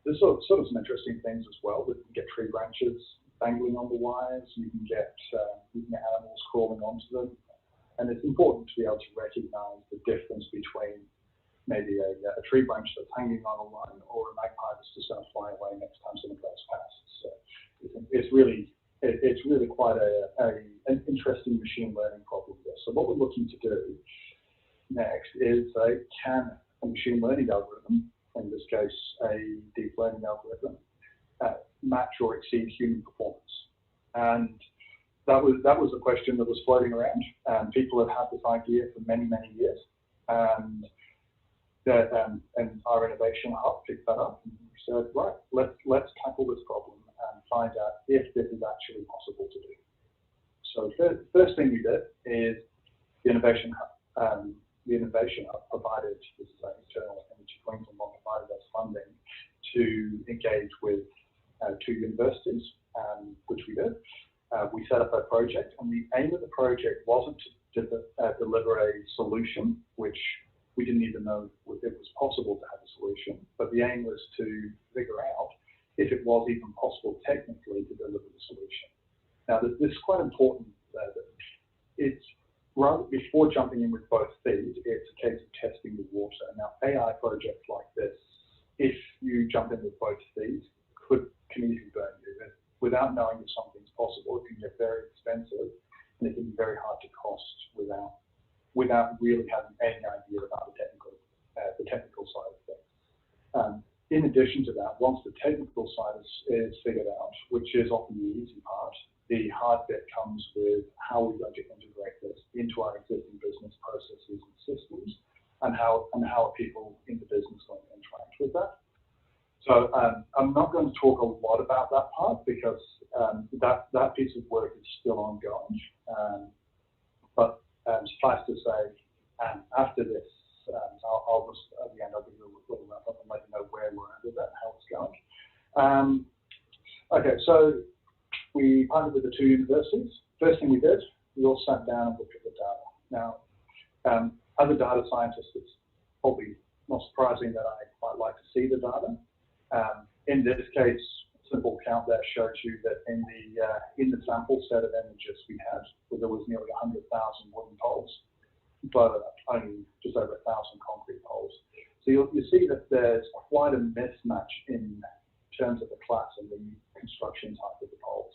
There's sort of some interesting things as well. We can get tree branches dangling on the wires. You can get animals crawling onto them. And it's important to be able to recognize the difference between maybe a tree branch that's hanging on a line or a magpie that's just going to fly away next time something goes past. So it's really quite an interesting machine learning problem there. So what we're looking to do next is can a machine learning algorithm, in this case a deep learning algorithm, match or exceed human performance? And that was a question that was floating around. People have had this idea for many years, and our innovation hub picked that up and said, right, let's tackle this problem and find out if this is actually possible to do. So the first thing we did is the innovation hub. The innovation hub provided, this is an internal Energy Queensland one, provided us funding to engage with 2 universities, which we did. We set up a project, and the aim of the project wasn't to deliver a solution, which we didn't even know if it was possible to have a solution, but the aim was to figure out if it was even possible technically to deliver the solution. Now, this is quite important. It's rather, before jumping in with both feet, it's a case of testing the water. Now, AI projects like this, if you jump in with both feet, can easily burn you. Without knowing if something's possible, it can get very expensive, and it can be very hard to cost without really having any idea about the technical side of things. In addition to that, once the technical side is figured out, which is often the easy part, the hard bit comes with how we're going to integrate this into our existing business processes and systems, and how are people in the business going to interact with that. So I'm not going to talk a lot about that part because that piece of work is still ongoing. But suffice to say, after this, I'll just, at the end, I'll give you a little wrap up and let you know where we're at with that and how it's going. Okay, so we partnered with the 2 universities. First thing we did, we all sat down and looked at the data. Now, as a data scientist, it's probably not surprising that I quite like to see the data. In this case, simple count there shows you that in the sample set of images we had, there was nearly 100,000 wooden poles, but only just over 1,000 concrete poles. So you see that there's quite a mismatch in terms of the class and the construction type of the poles.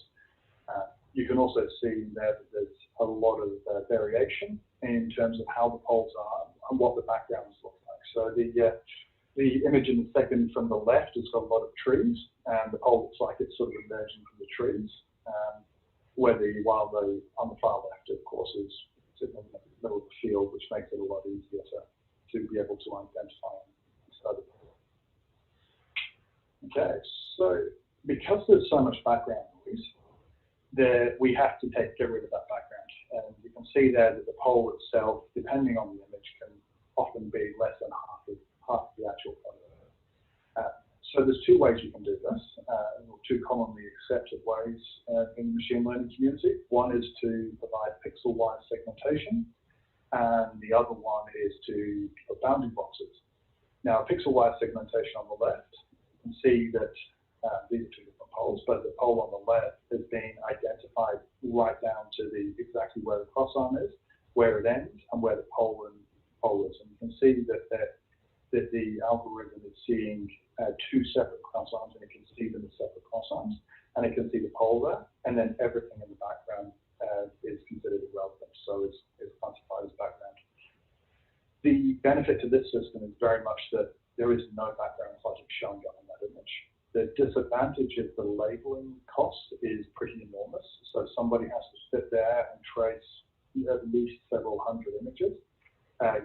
You can also see there that there's a lot of variation in terms of how the poles are and what the backgrounds look like. So the image in the second from the left has got a lot of trees, and the pole looks like it's sort of emerging from the trees. While on the far left, of course, is in the middle of the field, which makes it a lot easier to be able to identify and study. Okay, so because there's so much background noise, we have to get rid of that background. And you can see there that the pole itself, depending on the image, can often be less than half the actual photo. So there's 2 ways you can do this, or 2 commonly accepted ways in the machine learning community. One is to provide pixel-wire segmentation, and the other one is to put bounding boxes. Now, pixel-wire segmentation on the left, you can see that these are 2 different poles, but the pole on the left has been identified right down to exactly where the cross arm is, where it ends, and where the pole is. And you can see that the algorithm is seeing 2 separate cross arms, and it can see them as separate cross arms, and it can see the pole there, and then everything in the background is considered irrelevant, so it's classified as background. The benefit to this system is very much that there is no background logic showing up in that image. The disadvantage of the labeling cost is pretty enormous, so somebody has to sit there and trace at least several hundred images,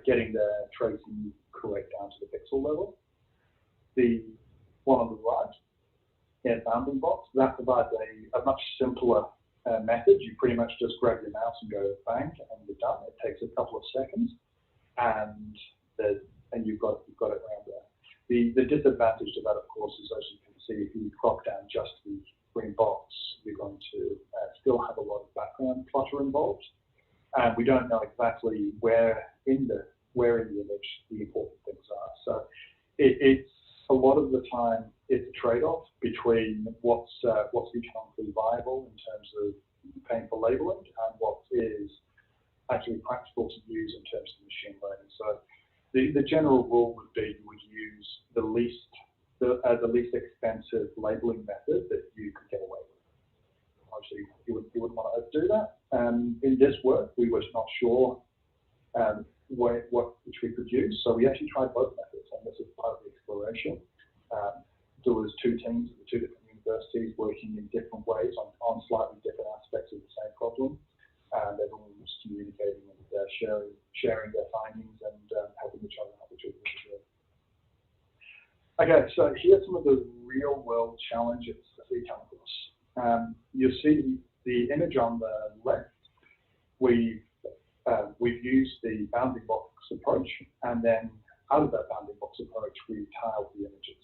getting their tracing correct down to the pixel level. The one on the right, bounding box, that provides a much simpler method. You pretty much just grab your mouse and go bang, and you're done. It takes a couple of seconds, and you've got it around there. The disadvantage to that, of course, is, as you can see, if you crop down just the green box, you're going to still have a lot of background clutter involved. and we don't know exactly where in the image the important things are. So it's a lot of the time it's a trade-off between what's economically viable in terms of paying for labeling and what is actually practical to use in terms of machine learning. So the general rule would be you would use the least expensive labeling method that you could get away with. Obviously, you wouldn't want to overdo that. In this work, we were not sure which we could use, so we actually tried both methods, and this is part of the exploration. There was two teams at the two different universities working in different ways on slightly different aspects of the same problem, and everyone was communicating and sharing their findings and helping each other out, which was really good. Okay, so here's some of the real-world challenges that we come across. You'll see the image on the left. We've used the bounding box approach, and then out of that bounding box approach, we tiled the images.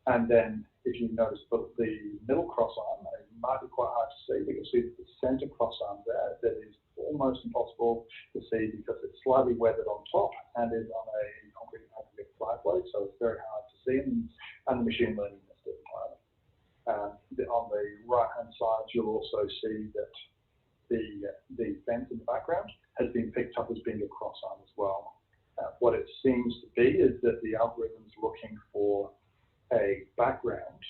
And then, if you notice the middle cross arm, it might be quite hard to see, but you'll see the center cross arm there that is almost impossible to see because it's slightly weathered on top and is on a concrete aggregate driveway, so it's very hard to see, and the machine learning missed it entirely. On the right-hand side, you'll also see that the fence in the background has been picked up as being a cross arm as well. What it seems to be is that the algorithm's looking for a background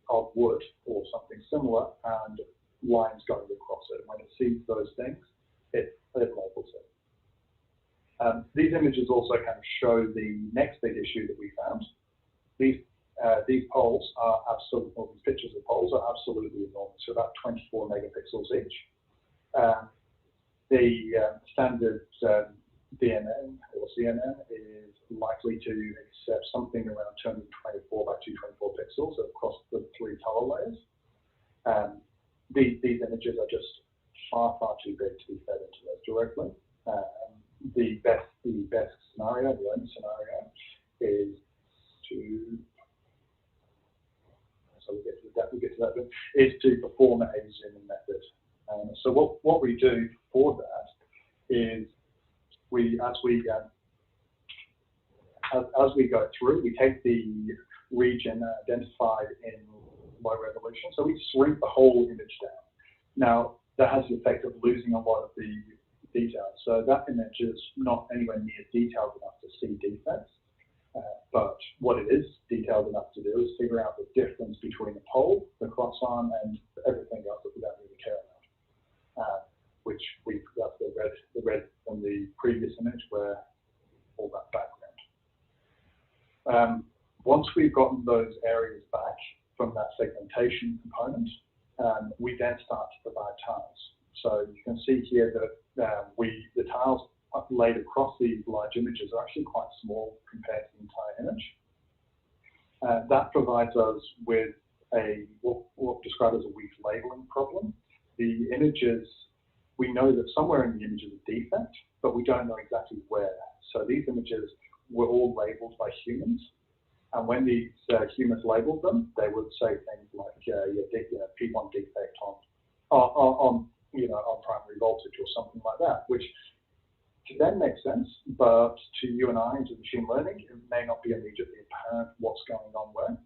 of wood or something similar and lines going across it. When it sees those things, it labels it. These images also kind of show the next big issue that we found. These poles are absolutely, or these pictures of poles are absolutely enormous, so about 24 megapixels each. The standard BNN or CNN is likely to accept something around 224 by 224 pixels across the three color layers. These images are just far too big to be fed into those directly. The best scenario, the only scenario, is to perform a zooming method. So what we do for that is as we go through, we take the region identified in low resolution, so we shrink the whole image down. Now, that has the effect of losing a lot of the details. So that image is not anywhere near detailed enough to see defects, but what it is detailed enough to do is figure out the difference between the pole, the cross arm, and everything else that we don't really care about, that's the red from the previous image where all that background. Once we've gotten those areas back from that segmentation component, we then start to provide tiles. So you can see here that the tiles laid across these large images are actually quite small compared to the entire image. That provides us with what we'll describe as a weak labeling problem. The images, we know that somewhere in the image is a defect, but we don't know exactly where. So these images were all labeled by humans. And when these humans labeled them, they would say things like P1 defect on primary voltage or something like that, which to them makes sense, but to you and I, into machine learning, it may not be immediately apparent what's going on where.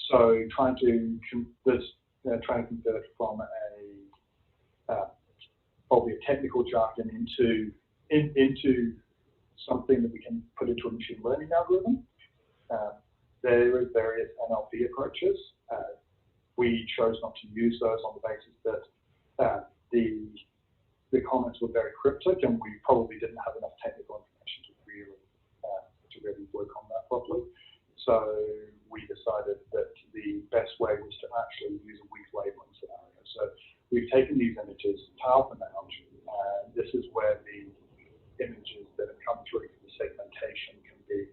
So trying to convert from probably a technical jargon into something that we can put into a machine learning algorithm. There are various NLP approaches. We chose not to use those on the basis that the comments were very cryptic, and we probably didn't have enough technical information to really work on that properly. So we decided that the best way was to actually use a weak labeling scenario. So we've taken these images, tiled them out, and this is where the images that have come through from the segmentation can be,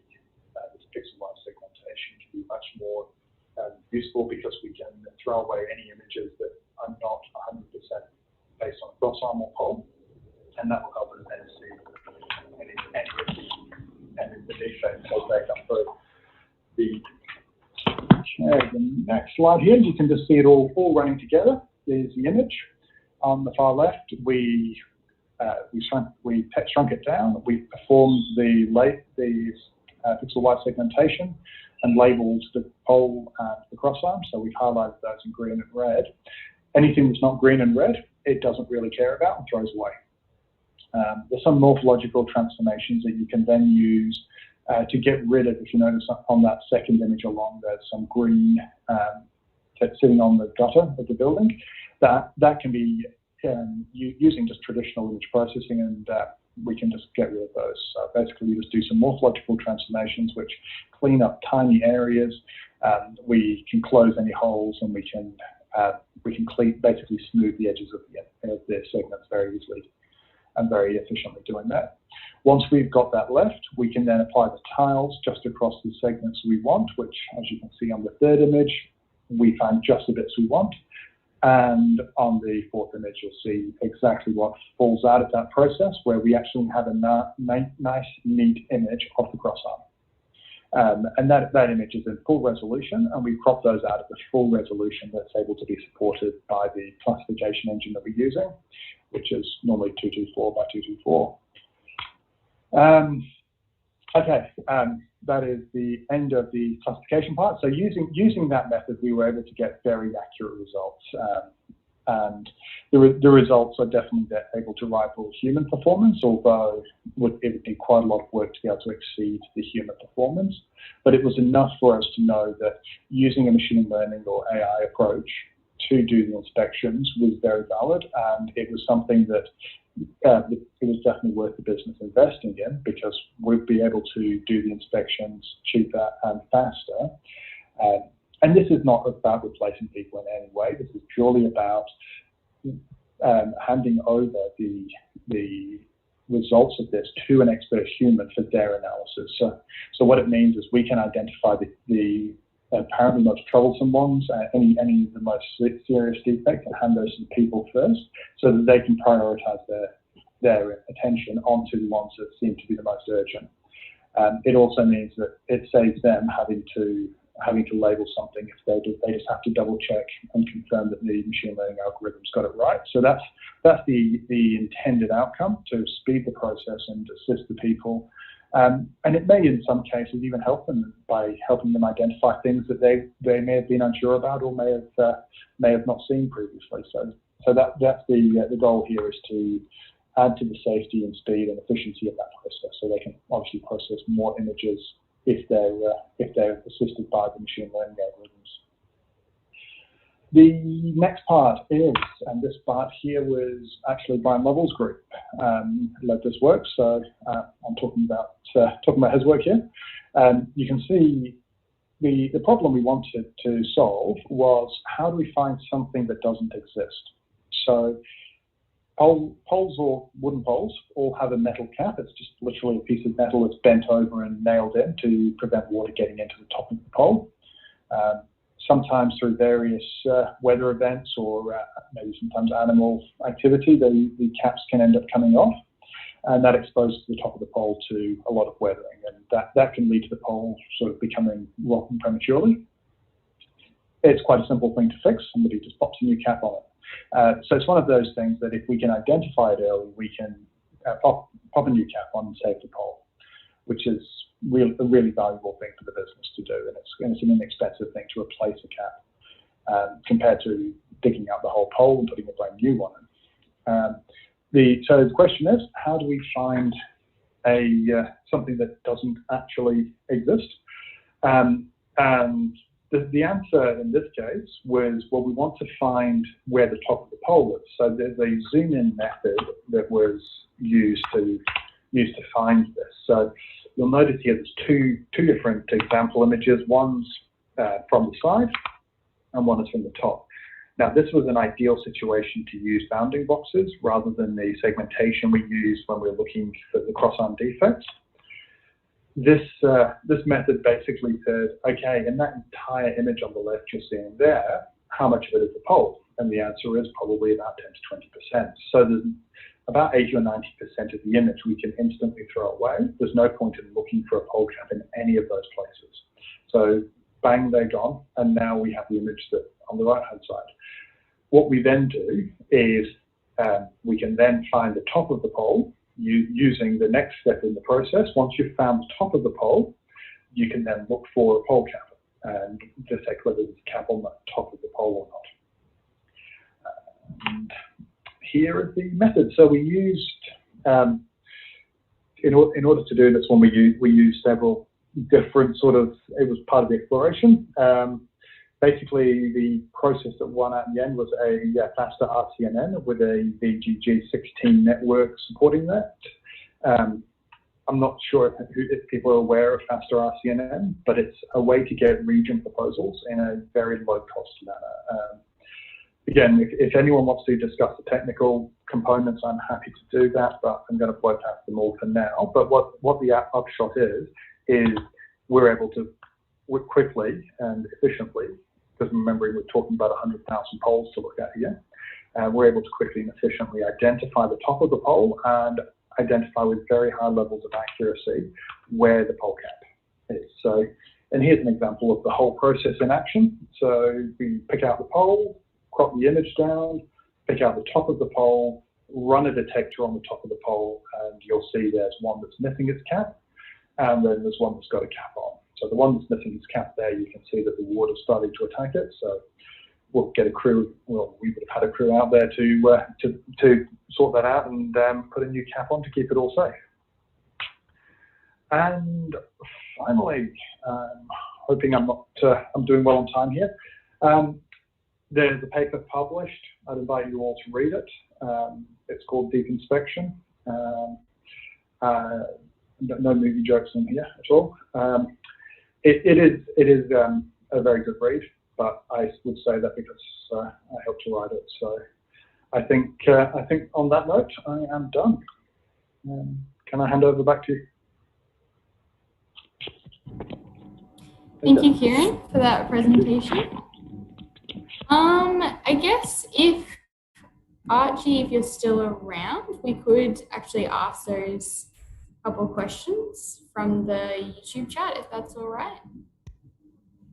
this Pixelwire segmentation can be much more useful because we can throw away any images that are not 100% based on a cross arm or pole, and that will help us then see any the defects as they come through. The next slide here, you can just see it all running together. There's the image. on the far left, we shrunk it down. We performed the Pixelwire segmentation and labeled the pole and the cross arm. So we've highlighted those in green and red. Anything that's not green and red, it doesn't really care about and throws away. There's some morphological transformations that you can then use to get rid of, if you notice on that second image along, there's some green sitting on the gutter of the building. That can be using just traditional image processing, and we can just get rid of those. So basically, we just do some morphological transformations which clean up tiny areas. We can close any holes, and we can basically smooth the edges of the segments very easily and very efficiently doing that. Once we've got that left, we can then apply the tiles just across the segments we want, which, as you can see on the third image, we find just the bits we want. And on the fourth image, you'll see exactly what falls out of that process, where we actually have a nice, neat image of the cross arm. And that image is in full resolution, and we crop those out of the full resolution that's able to be supported by the classification engine that we're using, which is normally 224 by 224. Okay, that is the end of the classification part. So using that method, we were able to get very accurate results. And the results are definitely able to rival human performance, although it would be quite a lot of work to be able to exceed the human performance. But it was enough for us to know that using a machine learning or AI approach to do the inspections was very valid, and it was something that it was definitely worth the business investing in, because we'd be able to do the inspections cheaper and faster. And this is not about replacing people in any way. This is purely about handing over the results of this to an expert human for their analysis. So what it means is we can identify the apparently most troublesome ones, any of the most serious defects, and hand those to the people first, so that they can prioritize their attention onto the ones that seem to be the most urgent. It also means that it saves them having to label something if they just have to double check and confirm that the machine learning algorithm's got it right. So that's the intended outcome, to speed the process and assist the people. And it may, in some cases, even help them by helping them identify things that they may have been unsure about or may have not seen previously. So that's the goal here, is to add to the safety and speed and efficiency of that process, so they can obviously process more images if they're assisted by the machine learning algorithms. The next part is, and this part here was actually Brian Lovell's group led this work, so I'm talking about his work here. You can see the problem we wanted to solve was, how do we find something that doesn't exist? So poles or wooden poles all have a metal cap. It's just literally a piece of metal that's bent over and nailed in to prevent water getting into the top of the pole. Sometimes through various weather events or maybe sometimes animal activity, the caps can end up coming off, and that exposes the top of the pole to a lot of weathering, and that can lead to the pole sort of becoming rotten prematurely. It's quite a simple thing to fix. Somebody just pops a new cap on it. So it's one of those things that if we can identify it early, we can pop a new cap on and save the pole, which is a really valuable thing for the business to do, and it's an inexpensive thing to replace a cap compared to digging out the whole pole and putting a brand new one in. So the question is, how do we find something that doesn't actually exist? And the answer in this case was, well, we want to find where the top of the pole is. So there's a zoom-in method that was used to find this. So you'll notice here there's two different example images. One's from the side and one is from the top. Now, this was an ideal situation to use bounding boxes rather than the segmentation we use when we're looking for the cross-arm defects. This method basically says, okay, in that entire image on the left you're seeing there, how much of it is a pole? And the answer is probably about 10 to 20%. So there's about 80 or 90% of the image we can instantly throw away. There's no point in looking for a pole cap in any of those places. So bang, they're gone, and now we have the image that on the right-hand side. What we then do is We can then find the top of the pole using the next step in the process. Once you've found the top of the pole, you can then look for a pole cap and detect whether there's a cap on the top of the pole or not. And here is the method. So we used, in order to do this one, we used several different sort of, it was part of the exploration. Basically, the process that won out in the end was a faster RCNN with a VGG16 network supporting that. I'm not sure if people are aware of faster RCNN, but it's a way to get region proposals in a very low-cost manner. Again, if anyone wants to discuss the technical components, I'm happy to do that, but I'm going to bypass them all for now. But what the upshot is we're able to work quickly and efficiently, because remembering we're talking about 100,000 poles to look at here, we're able to quickly and efficiently identify the top of the pole and identify with very high levels of accuracy where the pole cap is. So, and here's an example of the whole process in action. So we pick out the pole, crop the image down, pick out the top of the pole, run a detector on the top of the pole, and you'll see there's one that's missing its cap, and then there's one that's got a cap on. So the one that's missing its cap there, you can see that the water's starting to attack it. So we'll get a crew, well, we would have had a crew out there to sort that out and put a new cap on to keep it all safe. And finally, hoping I'm doing well on time here. There's a paper published. I'd invite you all to read it. It's called Deep Inspection. No movie jokes in here at all. It is a very good read, but I would say that because I helped to write it. So I think on that note, I am done. Can I hand over back to you? Thank you, Kieran, for that presentation. I guess if Archie, if you're still around, we could actually ask those couple of questions from the YouTube chat, if that's all right.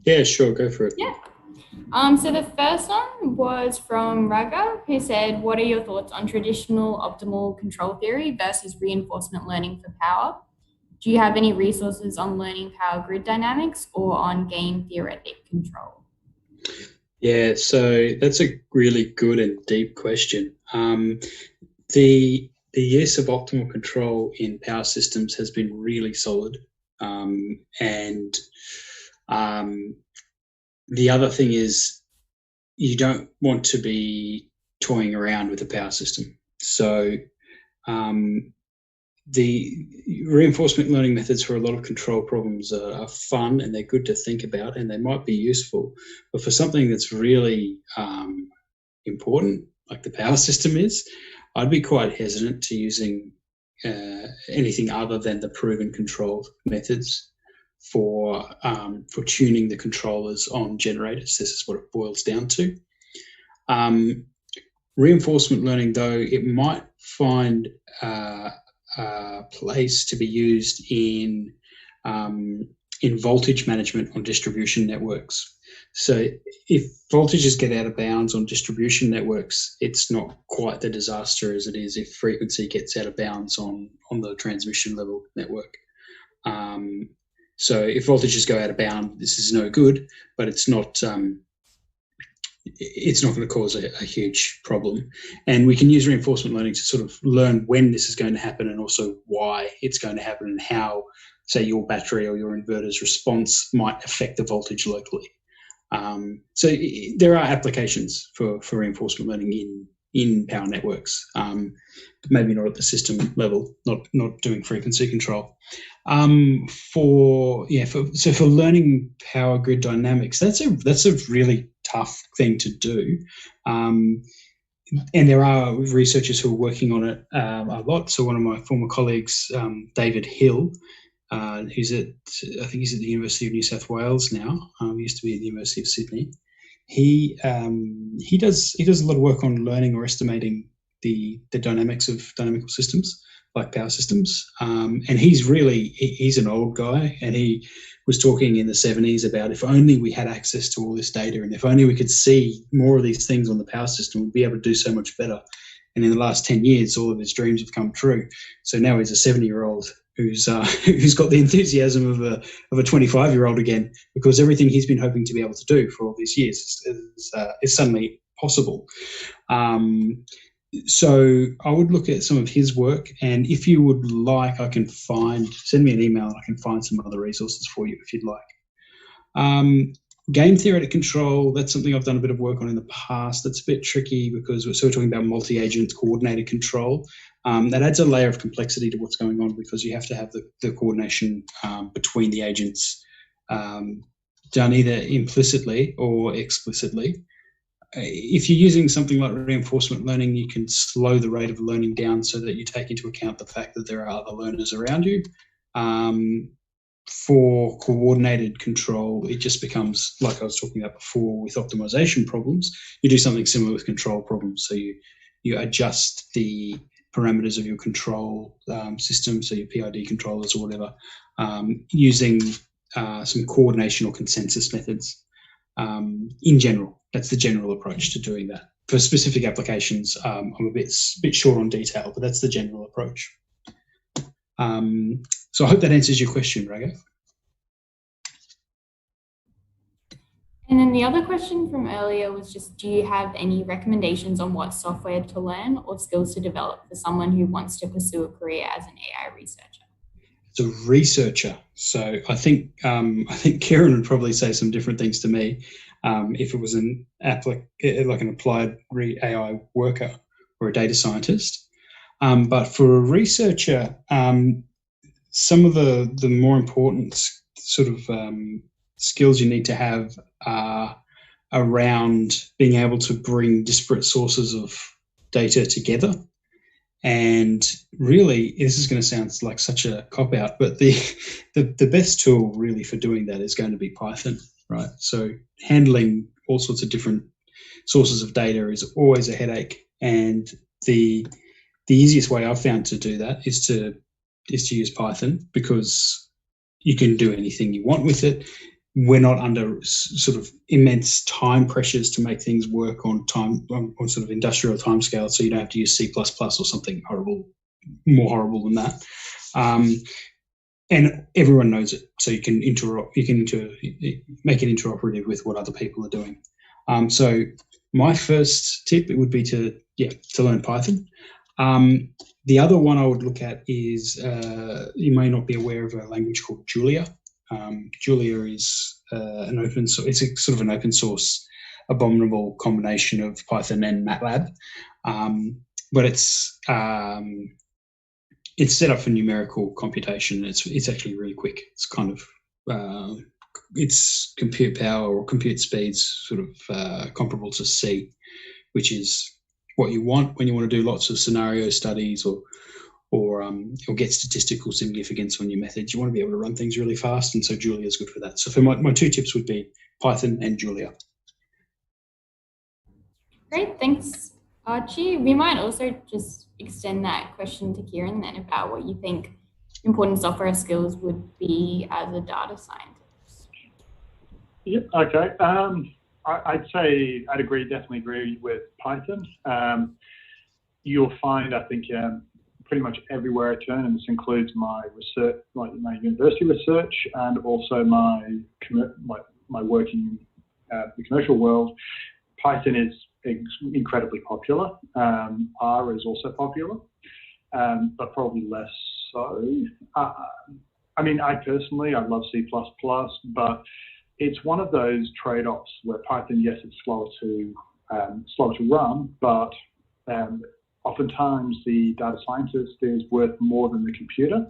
Yeah, sure, go for it. Yeah. So the first one was from Raga, who said, what are your thoughts on traditional optimal control theory versus reinforcement learning for power? Do you have any resources on learning power grid dynamics or on game theoretic control? Yeah, so that's a really good and deep question. The use of optimal control in power systems has been really solid. And the other thing is you don't want to be toying around with the power system. So the reinforcement learning methods for a lot of control problems are fun and they're good to think about and they might be useful. But for something that's really important, like the power system is, I'd be quite hesitant to using anything other than the proven control methods for tuning the controllers on generators. This is what it boils down to. Reinforcement learning, though, it might find place to be used in voltage management on distribution networks. So if voltages get out of bounds on distribution networks, it's not quite the disaster as it is if frequency gets out of bounds on the transmission level network. So if voltages go out of bound, this is no good, but it's not going to cause a huge problem. And we can use reinforcement learning to sort of learn when this is going to happen and also why it's going to happen and how, say, your battery or your inverter's response might affect the voltage locally. So there are applications for reinforcement learning in power networks, but maybe not at the system level, not doing frequency control. For learning power grid dynamics, that's a really tough thing to do. And there are researchers who are working on it a lot. So one of my former colleagues, David Hill, who's I think he's at the University of New South Wales now. He used to be at the University of Sydney. He does a lot of work on learning or estimating the dynamics of dynamical systems like power systems. And he's an old guy, and he was talking in the 70s about if only we had access to all this data and if only we could see more of these things on the power system, we'd be able to do so much better. And in the last 10 years, all of his dreams have come true. So now he's a 70-year-old who's got the enthusiasm of a 25-year-old again, because everything he's been hoping to be able to do for all these years is suddenly possible. So I would look at some of his work, and if you would like, send me an email and I can find some other resources for you if you'd like. Game theoretic control, that's something I've done a bit of work on in the past. That's a bit tricky because we're talking about multi-agent coordinated control. That adds a layer of complexity to what's going on, because you have to have the coordination between the agents done either implicitly or explicitly. If you're using something like reinforcement learning, you can slow the rate of learning down so that you take into account the fact that there are other learners around you. For coordinated control, it just becomes, like I was talking about before with optimization problems, you do something similar with control problems. So you adjust the parameters of your control system, so your PID controllers or whatever, using some coordination or consensus methods. In general, that's the general approach to doing that. For specific applications, I'm a bit short on detail, but that's the general approach. So I hope that answers your question, Rago. And then the other question from earlier was just, do you have any recommendations on what software to learn or skills to develop for someone who wants to pursue a career as an AI researcher? It's a researcher. So I think Kieran would probably say some different things to me if it was like an applied AI worker or a data scientist. But for a researcher, some of the more important sort of skills you need to have are around being able to bring disparate sources of data together. And really, this is going to sound like such a cop-out, but the best tool really for doing that is going to be Python, right? So handling all sorts of different sources of data is always a headache. And the easiest way I've found to do that is to use Python, because you can do anything you want with it. We're not under sort of immense time pressures to make things work on sort of industrial timescales, so you don't have to use C++ or something more horrible than that. And everyone knows it, so you can make it interoperative with what other people are doing. So my first tip would be to learn Python. The other one I would look at is, you may not be aware of a language called Julia. Julia is an open source. It's a sort of an open source abominable combination of Python and MATLAB, but it's set up for numerical computation. It's actually really quick. It's kind of its compute power or compute speeds sort of comparable to C, which is what you want when you want to do lots of scenario studies or get statistical significance on your methods. You want to be able to run things really fast, and so Julia is good for that. So for my two tips would be Python and Julia. Great, thanks, Archie. We might also just extend that question to Kieran then about what you think important software skills would be as a data scientist. Yeah, okay. I'd say definitely agree with Python. You'll find, I think, pretty much everywhere I turn, and this includes my research, like my university research, and also my work in the commercial world. Python is incredibly popular. R is also popular, but probably less so. I mean, I love C++, but it's one of those trade-offs where Python, yes, it's slower to run, but oftentimes the data scientist is worth more than the computer.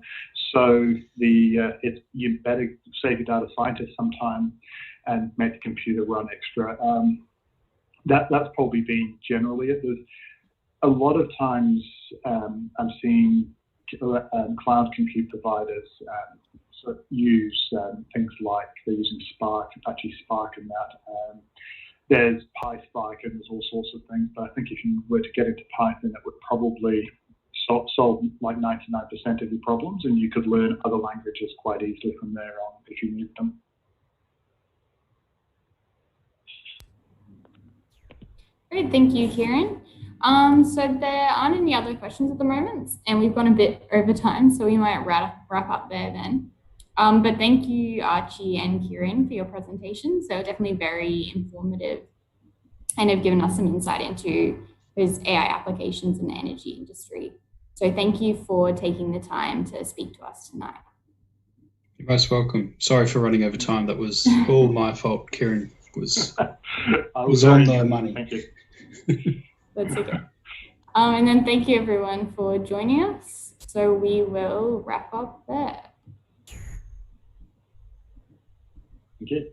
So you better save your data scientist some time and make the computer run extra. That's probably been generally it. There's a lot of times I'm seeing cloud compute providers use things like they're using Spark, Apache Spark, and that. There's PySpark and there's all sorts of things, but I think if you were to get into Python, it would probably solve like 99% of your problems, and you could learn other languages quite easily from there on if you need them. Great, thank you, Kieran. So there aren't any other questions at the moment, and we've gone a bit over time, so we might wrap up there then. But thank you, Archie and Kieran, for your presentations. They were definitely very informative and have given us some insight into those AI applications in the energy industry. So thank you for taking the time to speak to us tonight. You're most welcome. Sorry for running over time. That was all my fault. Kieran was on the money. Thank you. That's okay. And then thank you everyone for joining us. So we will wrap up there. Thank you.